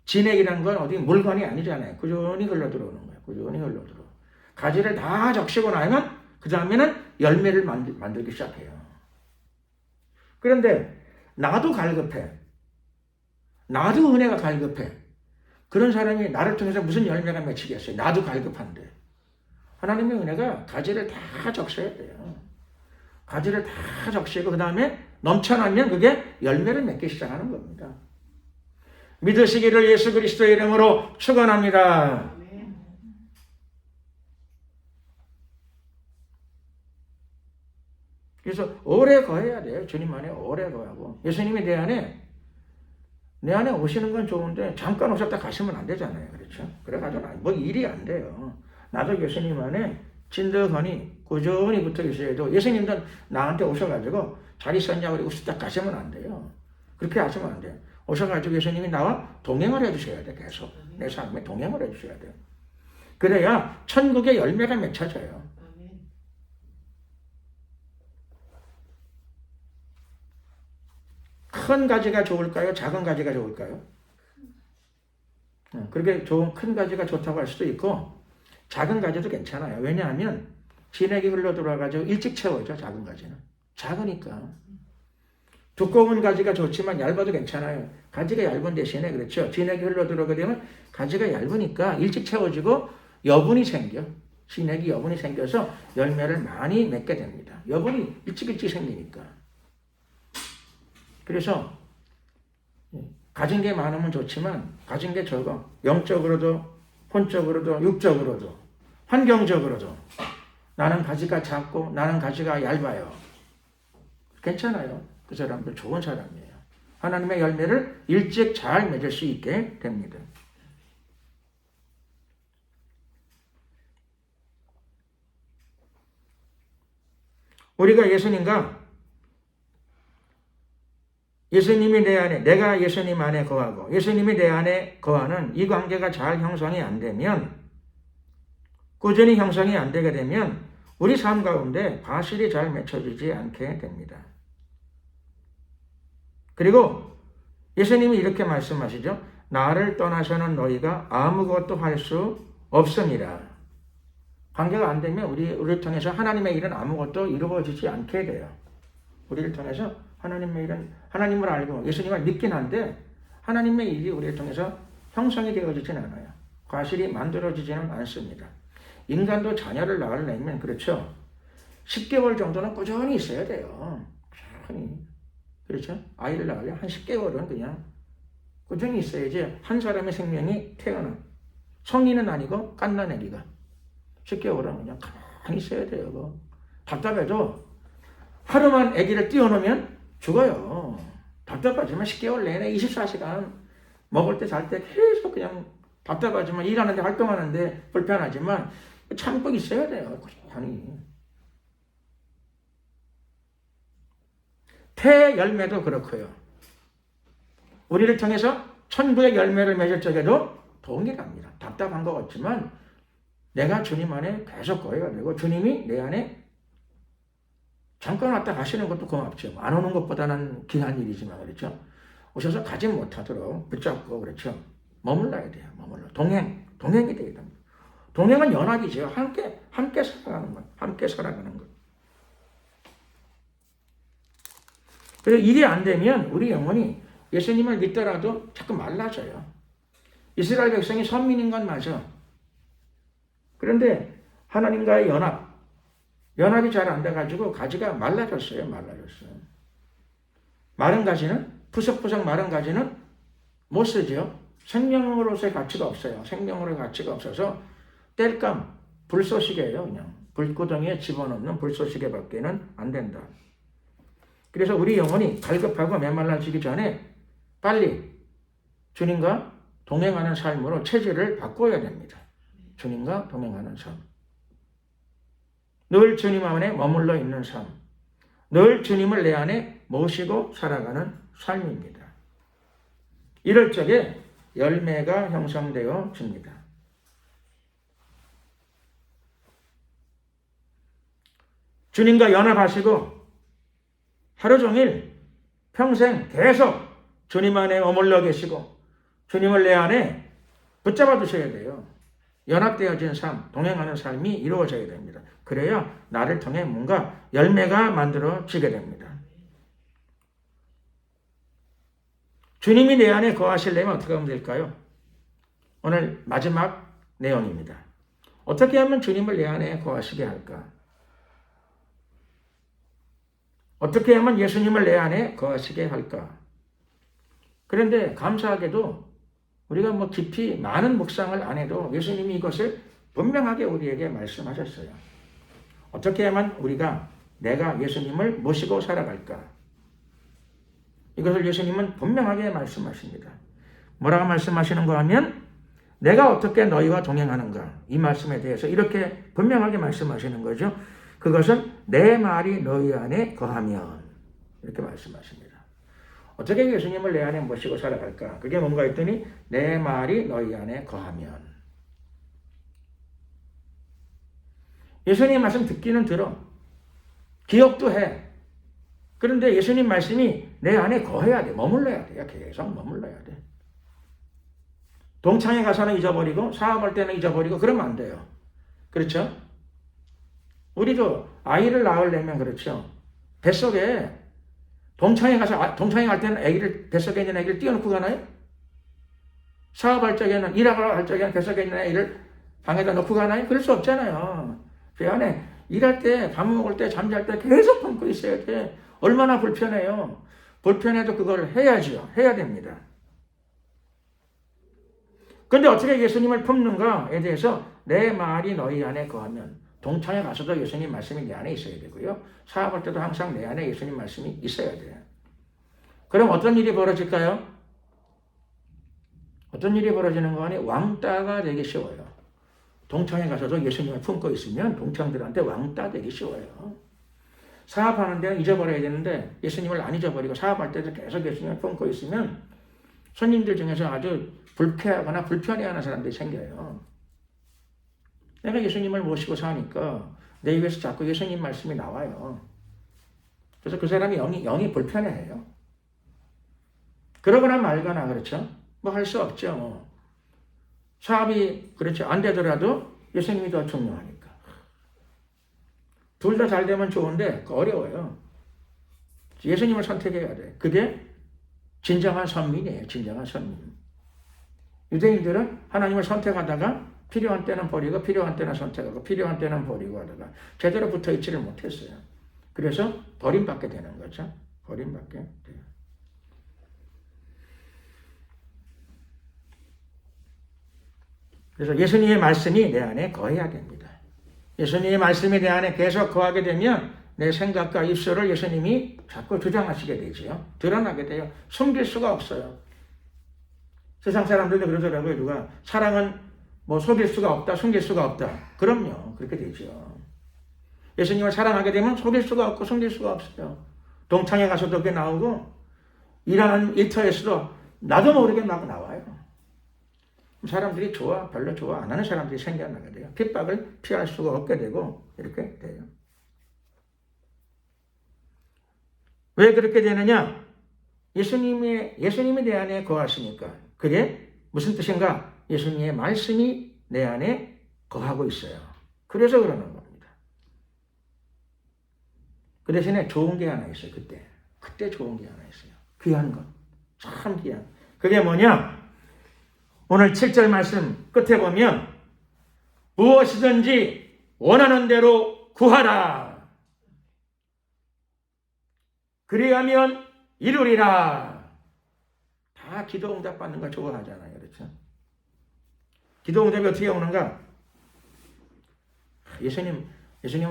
S1: 진액이라는 건 어디 물건이 아니잖아요. 꾸준히 흘러들어오는 거예요. 꾸준히 흘러들어. 가지를 다 적시고 나면 그 다음에는 열매를 만들기 시작해요. 그런데 나도 갈급해. 나도 은혜가 갈급해. 그런 사람이 나를 통해서 무슨 열매가 맺히겠어요. 나도 갈급한데. 하나님의 은혜가 가지를 다 적셔야 돼요. 가지를 다 적시고 그 다음에 넘쳐나면 그게 열매를 맺기 시작하는 겁니다. 믿으시기를 예수 그리스도의 이름으로 축원합니다. 그래서 오래 거해야 돼요. 주님 안에 오래 거하고. 예수님이 내 안에 오시는 건 좋은데 잠깐 오셨다 가시면 안 되잖아요. 그렇죠? 그래가지고 뭐 일이 안 돼요. 나도 예수님 안에 진득하니 꾸준히 붙어 있어야 돼도 예수님도 나한테 오셔가지고 잘 있었냐고 그러고 딱 가시면 안 돼요. 그렇게 하시면 안 돼요. 오셔가지고 예수님이 나와 동행을 해주셔야 돼. 계속 내 삶에 동행을 해주셔야 돼요. 그래야 천국의 열매가 맺혀져요. 큰 가지가 좋을까요? 작은 가지가 좋을까요? 그렇게 좋은 큰 가지가 좋다고 할 수도 있고 작은 가지도 괜찮아요. 왜냐하면 진액이 흘러들어와가지고 일찍 채워져. 작은 가지는. 작으니까. 두꺼운 가지가 좋지만 얇아도 괜찮아요. 가지가 얇은 대신에 그렇죠. 진액이 흘러들어오게 되면 가지가 얇으니까 일찍 채워지고 여분이 생겨. 진액이 여분이 생겨서 열매를 많이 맺게 됩니다. 여분이 일찍 생기니까. 그래서 가진 게 많으면 좋지만 가진 게 적어. 영적으로도 혼적으로도 육적으로도 환경적으로도 나는 가지가 작고 나는 가지가 얇아요. 괜찮아요. 그 사람들 좋은 사람이에요. 하나님의 열매를 일찍 잘 맺을 수 있게 됩니다. 우리가 예수님이 내 안에, 내가 예수님 안에 거하고 예수님이 내 안에 거하는 이 관계가 잘 형성이 안 되면, 꾸준히 형성이 안 되게 되면 우리 삶 가운데 과실이 잘 맺혀지지 않게 됩니다. 그리고 예수님이 이렇게 말씀하시죠. 나를 떠나서는 너희가 아무것도 할 수 없습니다. 관계가 안 되면 우리를 통해서 하나님의 일은 아무것도 이루어지지 않게 돼요. 우리를 통해서 하나님의 일은, 하나님을 알고 예수님을 믿긴 한데 하나님의 일이 우리를 통해서 형성이 되어지진 않아요. 과실이 만들어지지는 않습니다. 인간도 자녀를 낳으려면 그렇죠. 10개월 정도는 꾸준히 있어야 돼요. 꾸준히. 그렇죠? 아이를 낳으려면 한 10개월은 그냥 꾸준히 있어야지 한 사람의 생명이 태어나. 성인은 아니고 갓난아기가 10개월은 그냥 가만히 있어야 돼요. 답답해도 하루만 아기를 띄워놓으면 죽어요. 답답하지만 10개월 내내 24시간 먹을 때 잘 때 계속 그냥 답답하지만 일하는데 활동하는데 불편하지만 참고 있어야 돼요. 꾸준히. 태 열매도 그렇고요. 우리를 통해서 천국의 열매를 맺을 적에도 동일합니다. 답답한 것 같지만 내가 주님 안에 계속 거해야 되고 주님이 내 안에 잠깐 왔다 가시는 것도 고맙죠. 안 오는 것보다는 귀한 일이지만 그렇죠. 오셔서 가지 못하도록 붙잡고 그렇죠. 머물러야 돼요. 동행이 되게 됩니다. 동행은 연합이죠. 함께 살아가는 것. 함께 살아가는 것. 그래서 이게 안 되면 우리 영혼이 예수님을 믿더라도 자꾸 말라져요. 이스라엘 백성이 선민인 건 맞아. 그런데 하나님과의 연합이 잘 안 돼가지고 가지가 말라졌어요. 마른 가지는, 푸석푸석 마른 가지는 못 쓰죠. 생명으로서의 가치가 없어요. 생명으로의 가치가 없어서 땔감, 불쏘시개예요. 그냥 불구덩이에 집어넣는 불쏘시개밖에는 안 된다. 그래서 우리 영혼이 갈급하고 메말라지기 전에 빨리 주님과 동행하는 삶으로 체질을 바꿔야 됩니다. 주님과 동행하는 삶. 늘 주님 안에 머물러 있는 삶. 늘 주님을 내 안에 모시고 살아가는 삶입니다. 이럴 적에 열매가 형성되어 집니다. 주님과 연합하시고 하루 종일 평생 계속 주님 안에 머물러 계시고 주님을 내 안에 붙잡아 두셔야 돼요. 연합되어진 삶, 동행하는 삶이 이루어져야 됩니다. 그래야 나를 통해 뭔가 열매가 만들어지게 됩니다. 주님이 내 안에 거하시려면 어떻게 하면 될까요? 오늘 마지막 내용입니다. 어떻게 하면 주님을 내 안에 거하시게 할까? 어떻게 하면 예수님을 내 안에 거하시게 할까? 그런데 감사하게도 우리가 깊이 많은 묵상을 안 해도 예수님이 이것을 분명하게 우리에게 말씀하셨어요. 어떻게 하면 내가 예수님을 모시고 살아갈까? 이것을 예수님은 분명하게 말씀하십니다. 뭐라고 말씀하시는가 하면 내가 어떻게 너희와 동행하는가? 이 말씀에 대해서 이렇게 분명하게 말씀하시는 거죠. 그것은 내 말이 너희 안에 거하면 이렇게 말씀하십니다. 어떻게 예수님을 내 안에 모시고 살아갈까? 그게 뭔가 했더니 내 말이 너희 안에 거하면. 예수님 말씀 듣기는 들어. 기억도 해. 그런데 예수님 말씀이 내 안에 거해야 돼. 머물러야 돼. 계속 머물러야 돼. 동창회 가서는 잊어버리고 사업할 때는 잊어버리고 그러면 안 돼요. 그렇죠? 우리도 아이를 낳으려면 그렇죠. 뱃속에 동창회 갈 때는 뱃속에 있는 아기를 띄워놓고 가나요? 사업할 적에는, 일하러 할 적에는 뱃속에 있는 아기를 방에다 놓고 가나요? 그럴 수 없잖아요. 그 안에 일할 때, 밥 먹을 때, 잠잘 때 계속 품고 있어야 돼. 얼마나 불편해요. 불편해도 그걸 해야죠. 해야 됩니다. 그런데 어떻게 예수님을 품는가에 대해서 내 말이 너희 안에 거하면 동창회 가서도 예수님 말씀이 내 안에 있어야 되고요. 사업할 때도 항상 내 안에 예수님 말씀이 있어야 돼요. 그럼 어떤 일이 벌어질까요? 어떤 일이 벌어지는 거 아니? 왕따가 되기 쉬워요. 동창회 가서도 예수님을 품고 있으면 동창들한테 왕따 되기 쉬워요. 사업하는 데는 잊어버려야 되는데 예수님을 안 잊어버리고 사업할 때도 계속 예수님을 품고 있으면 손님들 중에서 아주 불쾌하거나 불편해하는 사람들이 생겨요. 내가 예수님을 모시고 사니까 내 입에서 자꾸 예수님 말씀이 나와요. 그래서 그 사람이 영이 불편해해요. 그러거나 말거나 그렇죠. 뭐 할 수 없죠. 사업이 그렇죠. 안 되더라도 예수님이 더 중요하니까. 둘 다 잘 되면 좋은데 어려워요. 예수님을 선택해야 돼. 그게 진정한 선민이에요. 진정한 선민. 유대인들은 하나님을 선택하다가 필요한 때는 버리고 필요한 때는 선택하고 필요한 때는 버리고 하다가 제대로 붙어있지를 못했어요. 그래서 버림받게 되는 거죠. 버림받게 돼요. 그래서 예수님의 말씀이 내 안에 거해야 됩니다. 예수님의 말씀이 내 안에 계속 거하게 되면 내 생각과 입술을 예수님이 자꾸 주장하시게 되지요. 드러나게 돼요. 숨길 수가 없어요. 세상 사람들도 그러더라고요. 누가 사랑은 속일 수가 없다, 숨길 수가 없다. 그럼요. 그렇게 되죠. 예수님을 사랑하게 되면 속일 수가 없고 숨길 수가 없어요. 동창회 가서도 그게 나오고 일하는 일터에서도 나도 모르게 막 나와요. 사람들이 별로 좋아 안 하는 사람들이 생겨나게 돼요. 핍박을 피할 수가 없게 되고 이렇게 돼요. 왜 그렇게 되느냐? 예수님이 내 안에 거하시니까. 그게 무슨 뜻인가? 예수님의 말씀이 내 안에 거하고 있어요. 그래서 그러는 겁니다. 그 대신에 좋은 게 하나 있어요. 그때 좋은 게 하나 있어요. 귀한 것. 참 귀한. 그게 뭐냐? 오늘 7절 말씀 끝에 보면 무엇이든지 원하는 대로 구하라. 그리하면 이루리라. 다 기도 응답 받는 거 좋아하잖아요. 그렇죠? 기도 응답이 어떻게 오는가? 예수님은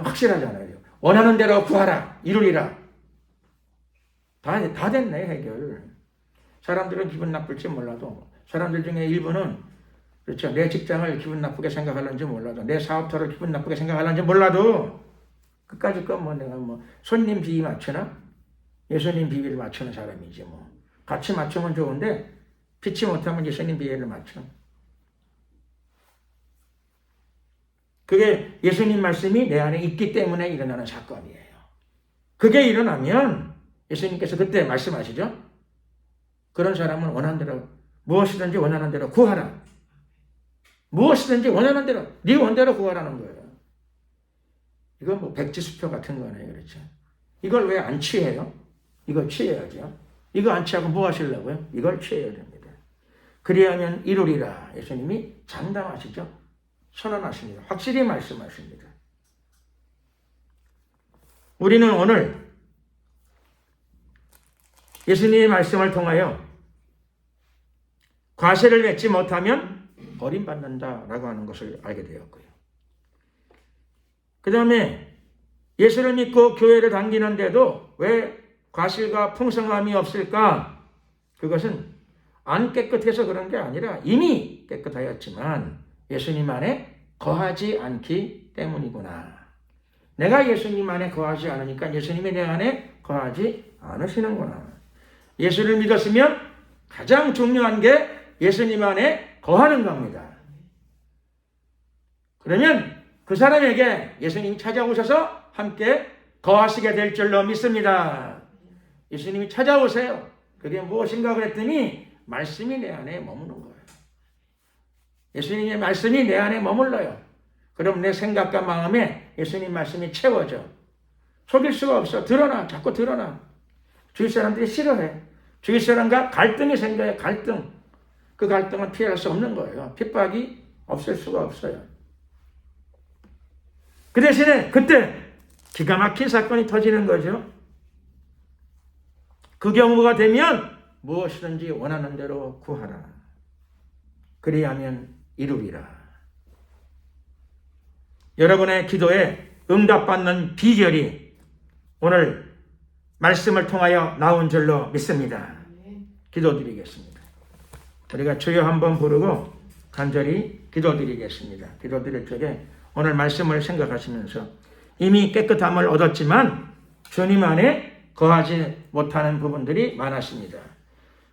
S1: 확실하잖아요. 원하는 대로 구하라. 이루리라. 다 됐네, 해결. 사람들은 기분 나쁠지 몰라도, 사람들 중에 일부는, 그렇죠, 내 직장을 기분 나쁘게 생각하는지 몰라도, 내 사업터를 기분 나쁘게 생각하는지 몰라도, 끝까지 내가 손님 비위 맞추나? 예수님 비위를 맞추는 사람이지 뭐. 같이 맞추면 좋은데, 피치 못하면 예수님 비위를 맞춰. 그게 예수님 말씀이 내 안에 있기 때문에 일어나는 사건이에요. 그게 일어나면 예수님께서 그때 말씀하시죠. 그런 사람은 원하는 대로, 무엇이든지 원하는 대로 구하라. 무엇이든지 원하는 대로, 네 원대로 구하라는 거예요. 이건 백지수표 같은 거네요. 그렇죠? 이걸 왜 안 취해요? 이걸 취해야죠. 이거 안 취하고 뭐 하시려고요? 이걸 취해야 됩니다. 그리하면 이루리라. 예수님이 장담하시죠. 선언하십니다. 확실히 말씀하십니다. 우리는 오늘 예수님의 말씀을 통하여 과세를 맺지 못하면 버림받는다라고 하는 것을 알게 되었고요. 그 다음에 예수를 믿고 교회를 다니는데도 왜 과실과 풍성함이 없을까? 그것은 안 깨끗해서 그런 게 아니라 이미 깨끗하였지만 예수님 안에 거하지 않기 때문이구나. 내가 예수님 안에 거하지 않으니까 예수님이 내 안에 거하지 않으시는구나. 예수를 믿었으면 가장 중요한 게 예수님 안에 거하는 겁니다. 그러면 그 사람에게 예수님이 찾아오셔서 함께 거하시게 될 줄로 믿습니다. 예수님이 찾아오세요. 그게 무엇인가 그랬더니 말씀이 내 안에 머무는 거예요. 예수님의 말씀이 내 안에 머물러요. 그럼 내 생각과 마음에 예수님 말씀이 채워져. 속일 수가 없어. 드러나. 자꾸 드러나. 주위 사람들이 싫어해. 주위 사람과 갈등이 생겨요. 갈등. 그 갈등은 피할 수 없는 거예요. 핍박이 없을 수가 없어요. 그 대신에 그때 기가 막힌 사건이 터지는 거죠. 그 경우가 되면 무엇이든지 원하는 대로 구하라. 그리하면 이루리라. 여러분의 기도에 응답받는 비결이 오늘 말씀을 통하여 나온 줄로 믿습니다. 기도드리겠습니다. 우리가 주여 한번 부르고 간절히 기도드리겠습니다. 기도드릴 적에 오늘 말씀을 생각하시면서 이미 깨끗함을 얻었지만 주님 안에 거하지 못하는 부분들이 많았습니다.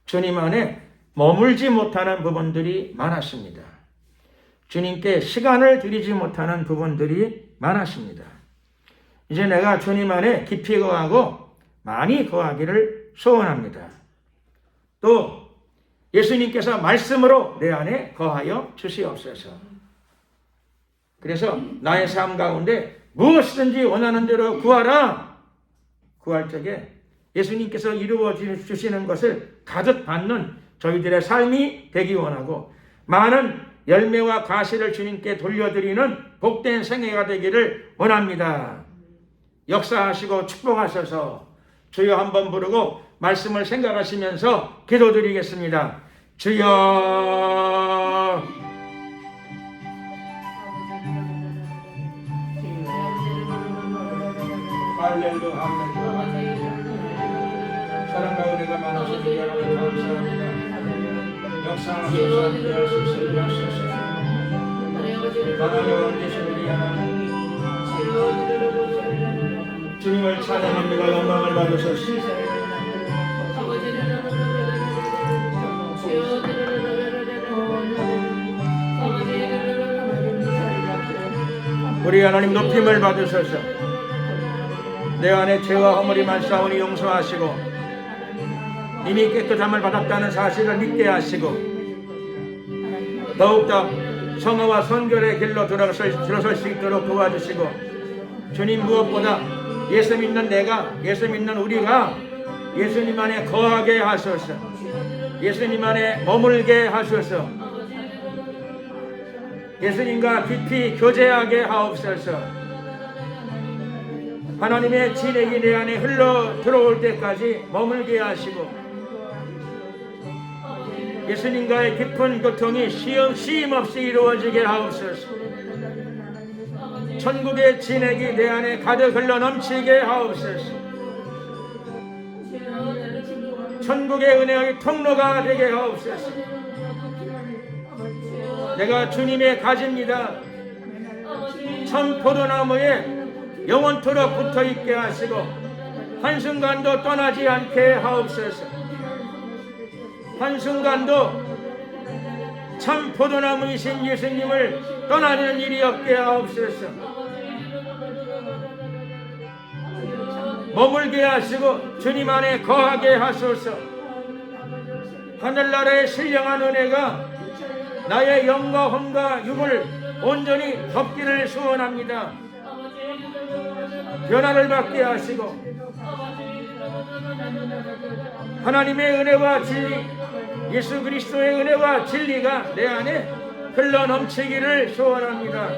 S1: 주님 안에 머물지 못하는 부분들이 많았습니다. 주님께 시간을 들이지 못하는 부분들이 많았습니다. 이제 내가 주님 안에 깊이 거하고 많이 거하기를 소원합니다. 또 예수님께서 말씀으로 내 안에 거하여 주시옵소서. 그래서 나의 삶 가운데 무엇이든지 원하는 대로 구하라. 구할 적에 예수님께서 이루어 주시는 것을 가득 받는 저희들의 삶이 되기 원하고 많은 열매와 과실을 주님께 돌려드리는 복된 생애가 되기를 원합니다. 역사하시고 축복하셔서 주여 한번 부르고 말씀을 생각하시면서 기도드리겠습니다. 주여 할렐루야 할렐루야. 사랑과 은혜가 많으신 주님 여러분 감사합니다. 역사하소서 인도하소서 하나님 원하시는 우리 하나님 주님을 찬양합니다. 영광을 받으소서. 우리 하나님 높임을 받으소서. 내 안에 죄와 허물이 많사오니 용서하시고 이미 깨끗함을 받았다는 사실을 믿게 하시고 더욱더 성화와 선결의 길로 들어설 수 있도록 도와주시고 주님 무엇보다 예수 믿는 내가 예수 믿는 우리가 예수님 안에 거하게 하소서. 예수님 안에 머물게 하소서. 예수님과 깊이 교제하게 하옵소서. 하나님의 진액이 내 안에 흘러 들어올 때까지 머물게 하시고 예수님과의 깊은 교통이 쉼 없이 이루어지게 하옵소서. 천국의 진액이 내 안에 가득 흘러 넘치게 하옵소서. 천국의 은혜의 통로가 되게 하옵소서. 내가 주님의 가지입니다. 참 포도나무에 영원토록 붙어있게 하시고 한순간도 떠나지 않게 하옵소서. 한순간도 참 포도나무이신 예수님을 떠나는 일이 없게 하옵소서. 머물게 하시고 주님 안에 거하게 하소서. 하늘나라의 신령한 은혜가 나의 영과 혼과 육을 온전히 덮기를 소원합니다. 변화를 받게 하시고 하나님의 은혜와 진리, 예수 그리스도의 은혜와 진리가 내 안에 흘러 넘치기를 소원합니다.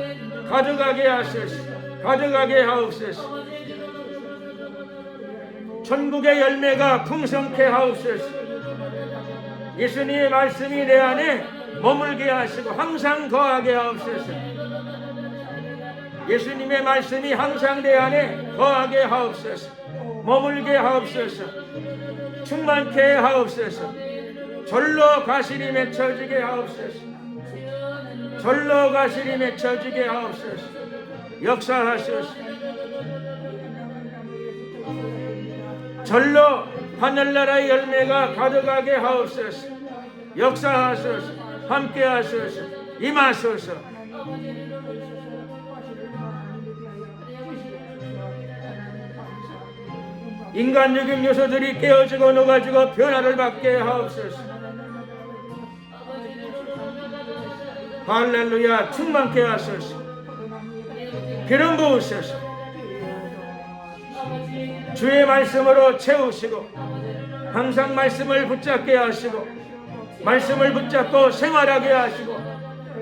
S1: 가득하게 하소서. 가득하게 하옵소서. 천국의 열매가 풍성케 하옵소서. 예수님의 말씀이 내 안에 머물게 하시고 항상 거하게 하옵소서. 예수님의 말씀이 항상 내 안에 거하게 하옵소서. 머물게 하옵소서. 충만케 하옵소서. 절로 가시리 맺혀지게 하옵소서. 절로 가시리 맺혀지게 하옵소서. 역사하소서. 절로 하늘나라의 열매가 가득하게 하옵소서. 역사하소서. 함께하소서. 임하소서. 인간적인 요소들이 깨어지고 녹아지고 변화를 받게 하옵소서. 할렐루야. 충만케 하소서. 기름 부으소서. 주의 말씀으로 채우시고 항상 말씀을 붙잡게 하시고 말씀을 붙잡고 생활하게 하시고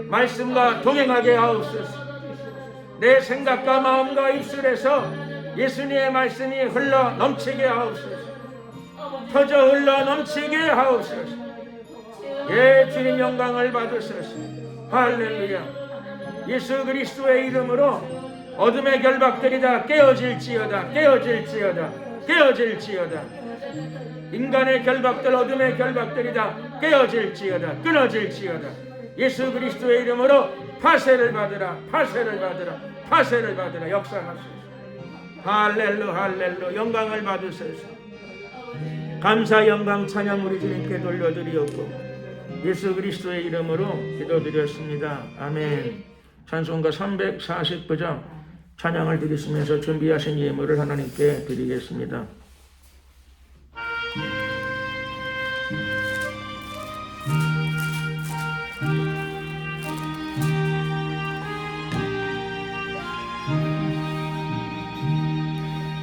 S1: 말씀과 동행하게 하옵소서. 내 생각과 마음과 입술에서 예수님의 말씀이 흘러 넘치게 하옵소서. 터져 흘러 넘치게 하옵소서. 예, 주님 영광을 받으소서. 할렐루야. 예수 그리스도의 이름으로 어둠의 결박들이 다 깨어질지어다. 깨어질지어다. 깨어질지어다. 인간의 결박들, 어둠의 결박들이 다 깨어질지어다. 끊어질지어다. 예수 그리스도의 이름으로 파쇄를 받으라. 파쇄를 받으라. 파쇄를 받으라. 역사하소서. 할렐루 할렐루. 영광을 받으소서. 감사 영광 찬양 우리 주님께 돌려드리옵고 예수 그리스도의 이름으로 기도드렸습니다. 아멘. 찬송가 349장 찬양을 드리시면서 준비하신 예물을 하나님께 드리겠습니다.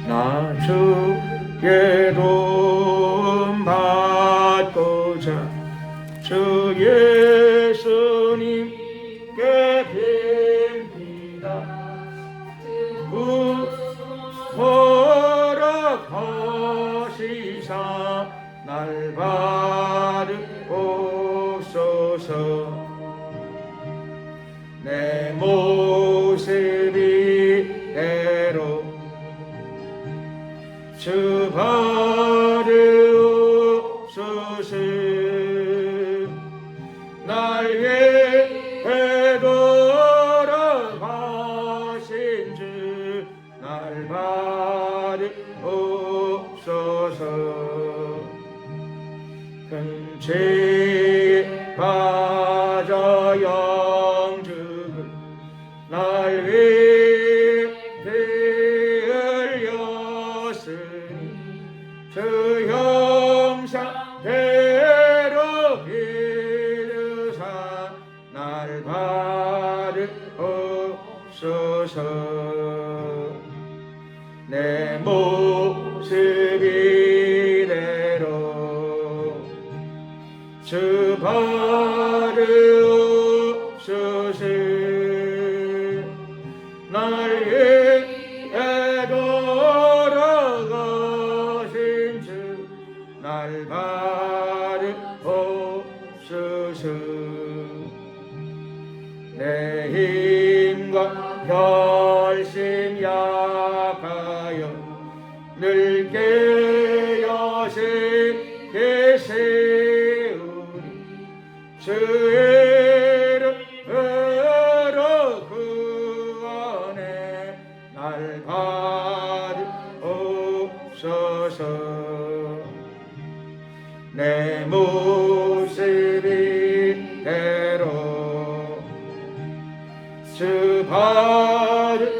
S1: 나 주의 도움 받고자 주 예수님께 빕니다. 허락하시사 날 받으옵소서. 내 모습이 대로 주 받으옵소서. 날 위해 돌아가신 주 날 받으옵소서. 큰 죄에 빠져 영죽을 날 위해 흘렸으니 주 형상대로 빌으사 날 받으옵소서. 내 모습 이대로 주 받으옵소서. 내 힘과 결심 약하여 늘 깨어있게 세우니 주의 이름으로 구원해 날 받으옵소서. 내 모습이 대로 주 받으옵소서.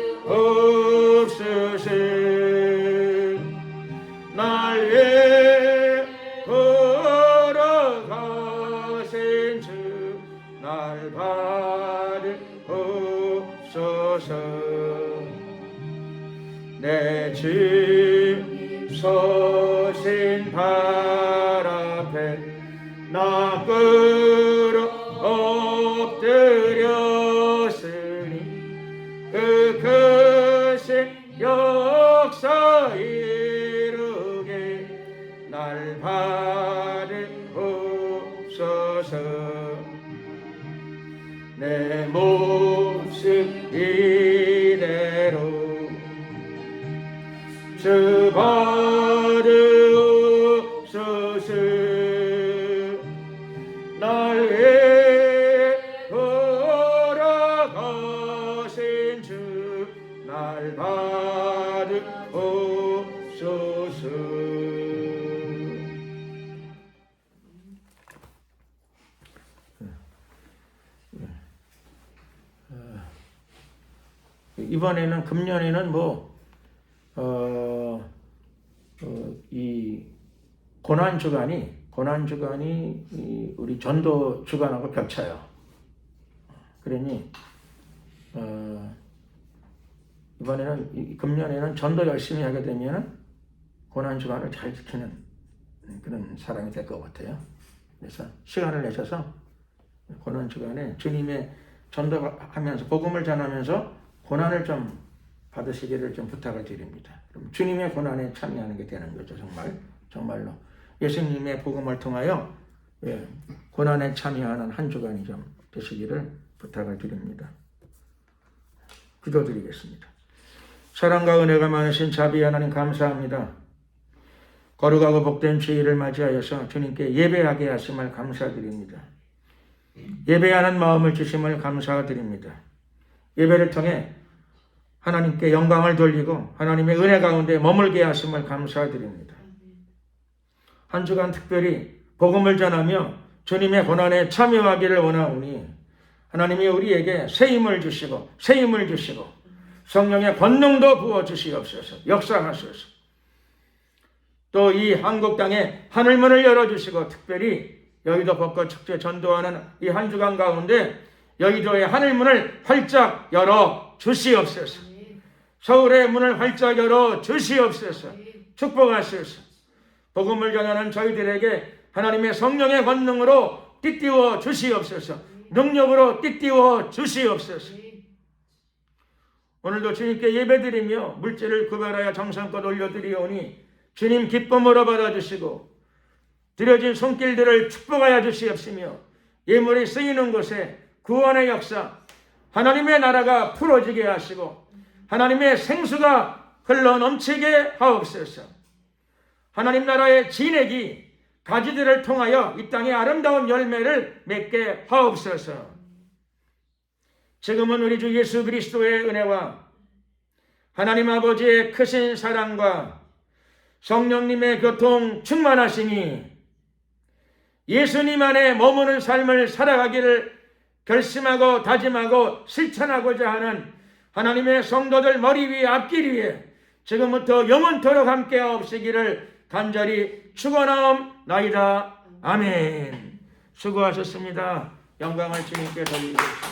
S1: 날 위해 걸어가신 주 날 받으옵소서. 내 주 서신 발 앞에 나 끌어 엎드렸으니 그 크신 역사 이루게 날 받으옵소서. 내 모습 이대로 주 받으옵소서. 날 위해 걸어가신 주 날 받으옵소서. 이번에는 금년에는 이 고난 주간이 우리 전도 주간하고 겹쳐요. 그러니 이번에는 금년에는 전도 열심히 하게 되면 고난 주간을 잘 지키는 그런 사람이 될 것 같아요. 그래서 시간을 내셔서 고난 주간에 주님의 전도하면서 복음을 전하면서 고난을 좀 받으시기를 좀 부탁을 드립니다. 그럼 주님의 고난에 참여하는 게 되는 거죠. 정말로 예수님의 복음을 통하여 고난에 참여하는 한 주간이 좀 되시기를 부탁을 드립니다. 기도드리겠습니다. 사랑과 은혜가 많으신 자비 하나님 감사합니다. 거룩하고 복된 주일을 맞이하여서 주님께 예배하게 하심을 감사드립니다. 예배하는 마음을 주심을 감사드립니다. 예배를 통해 하나님께 영광을 돌리고 하나님의 은혜 가운데 머물게 하심을 감사드립니다. 한 주간 특별히 복음을 전하며 주님의 고난에 참여하기를 원하오니 하나님이 우리에게 새 힘을 주시고 성령의 권능도 부어주시옵소서. 역사하소서. 또 이 한국 땅에 하늘문을 열어주시고 특별히 여의도 벚꽃 축제 전도하는 이 한 주간 가운데 여의도의 하늘문을 활짝 열어 주시옵소서. 서울의 문을 활짝 열어 주시옵소서. 축복하소서. 복음을 전하는 저희들에게 하나님의 성령의 권능으로 띠띠워 주시옵소서. 능력으로 띠띠워 주시옵소서. 오늘도 주님께 예배드리며 물질을 구별하여 정성껏 올려드리오니 주님 기쁨으로 받아주시고 드려진 손길들을 축복하여 주시옵시며 예물이 쓰이는 곳에 구원의 역사, 하나님의 나라가 풀어지게 하시고 하나님의 생수가 흘러 넘치게 하옵소서. 하나님 나라의 진액이 가지들을 통하여 이 땅에 아름다운 열매를 맺게 하옵소서. 지금은 우리 주 예수 그리스도의 은혜와 하나님 아버지의 크신 사랑과 성령님의 교통 충만하시니 예수님 안에 머무는 삶을 살아가기를 결심하고 다짐하고 실천하고자 하는 하나님의 성도들 머리 위에 앞길 위에 지금부터 영원토록 함께 하옵시기를 간절히 축원하옵나이다. 아멘. 수고하셨습니다. 영광을 주님께 돌리겠습니다.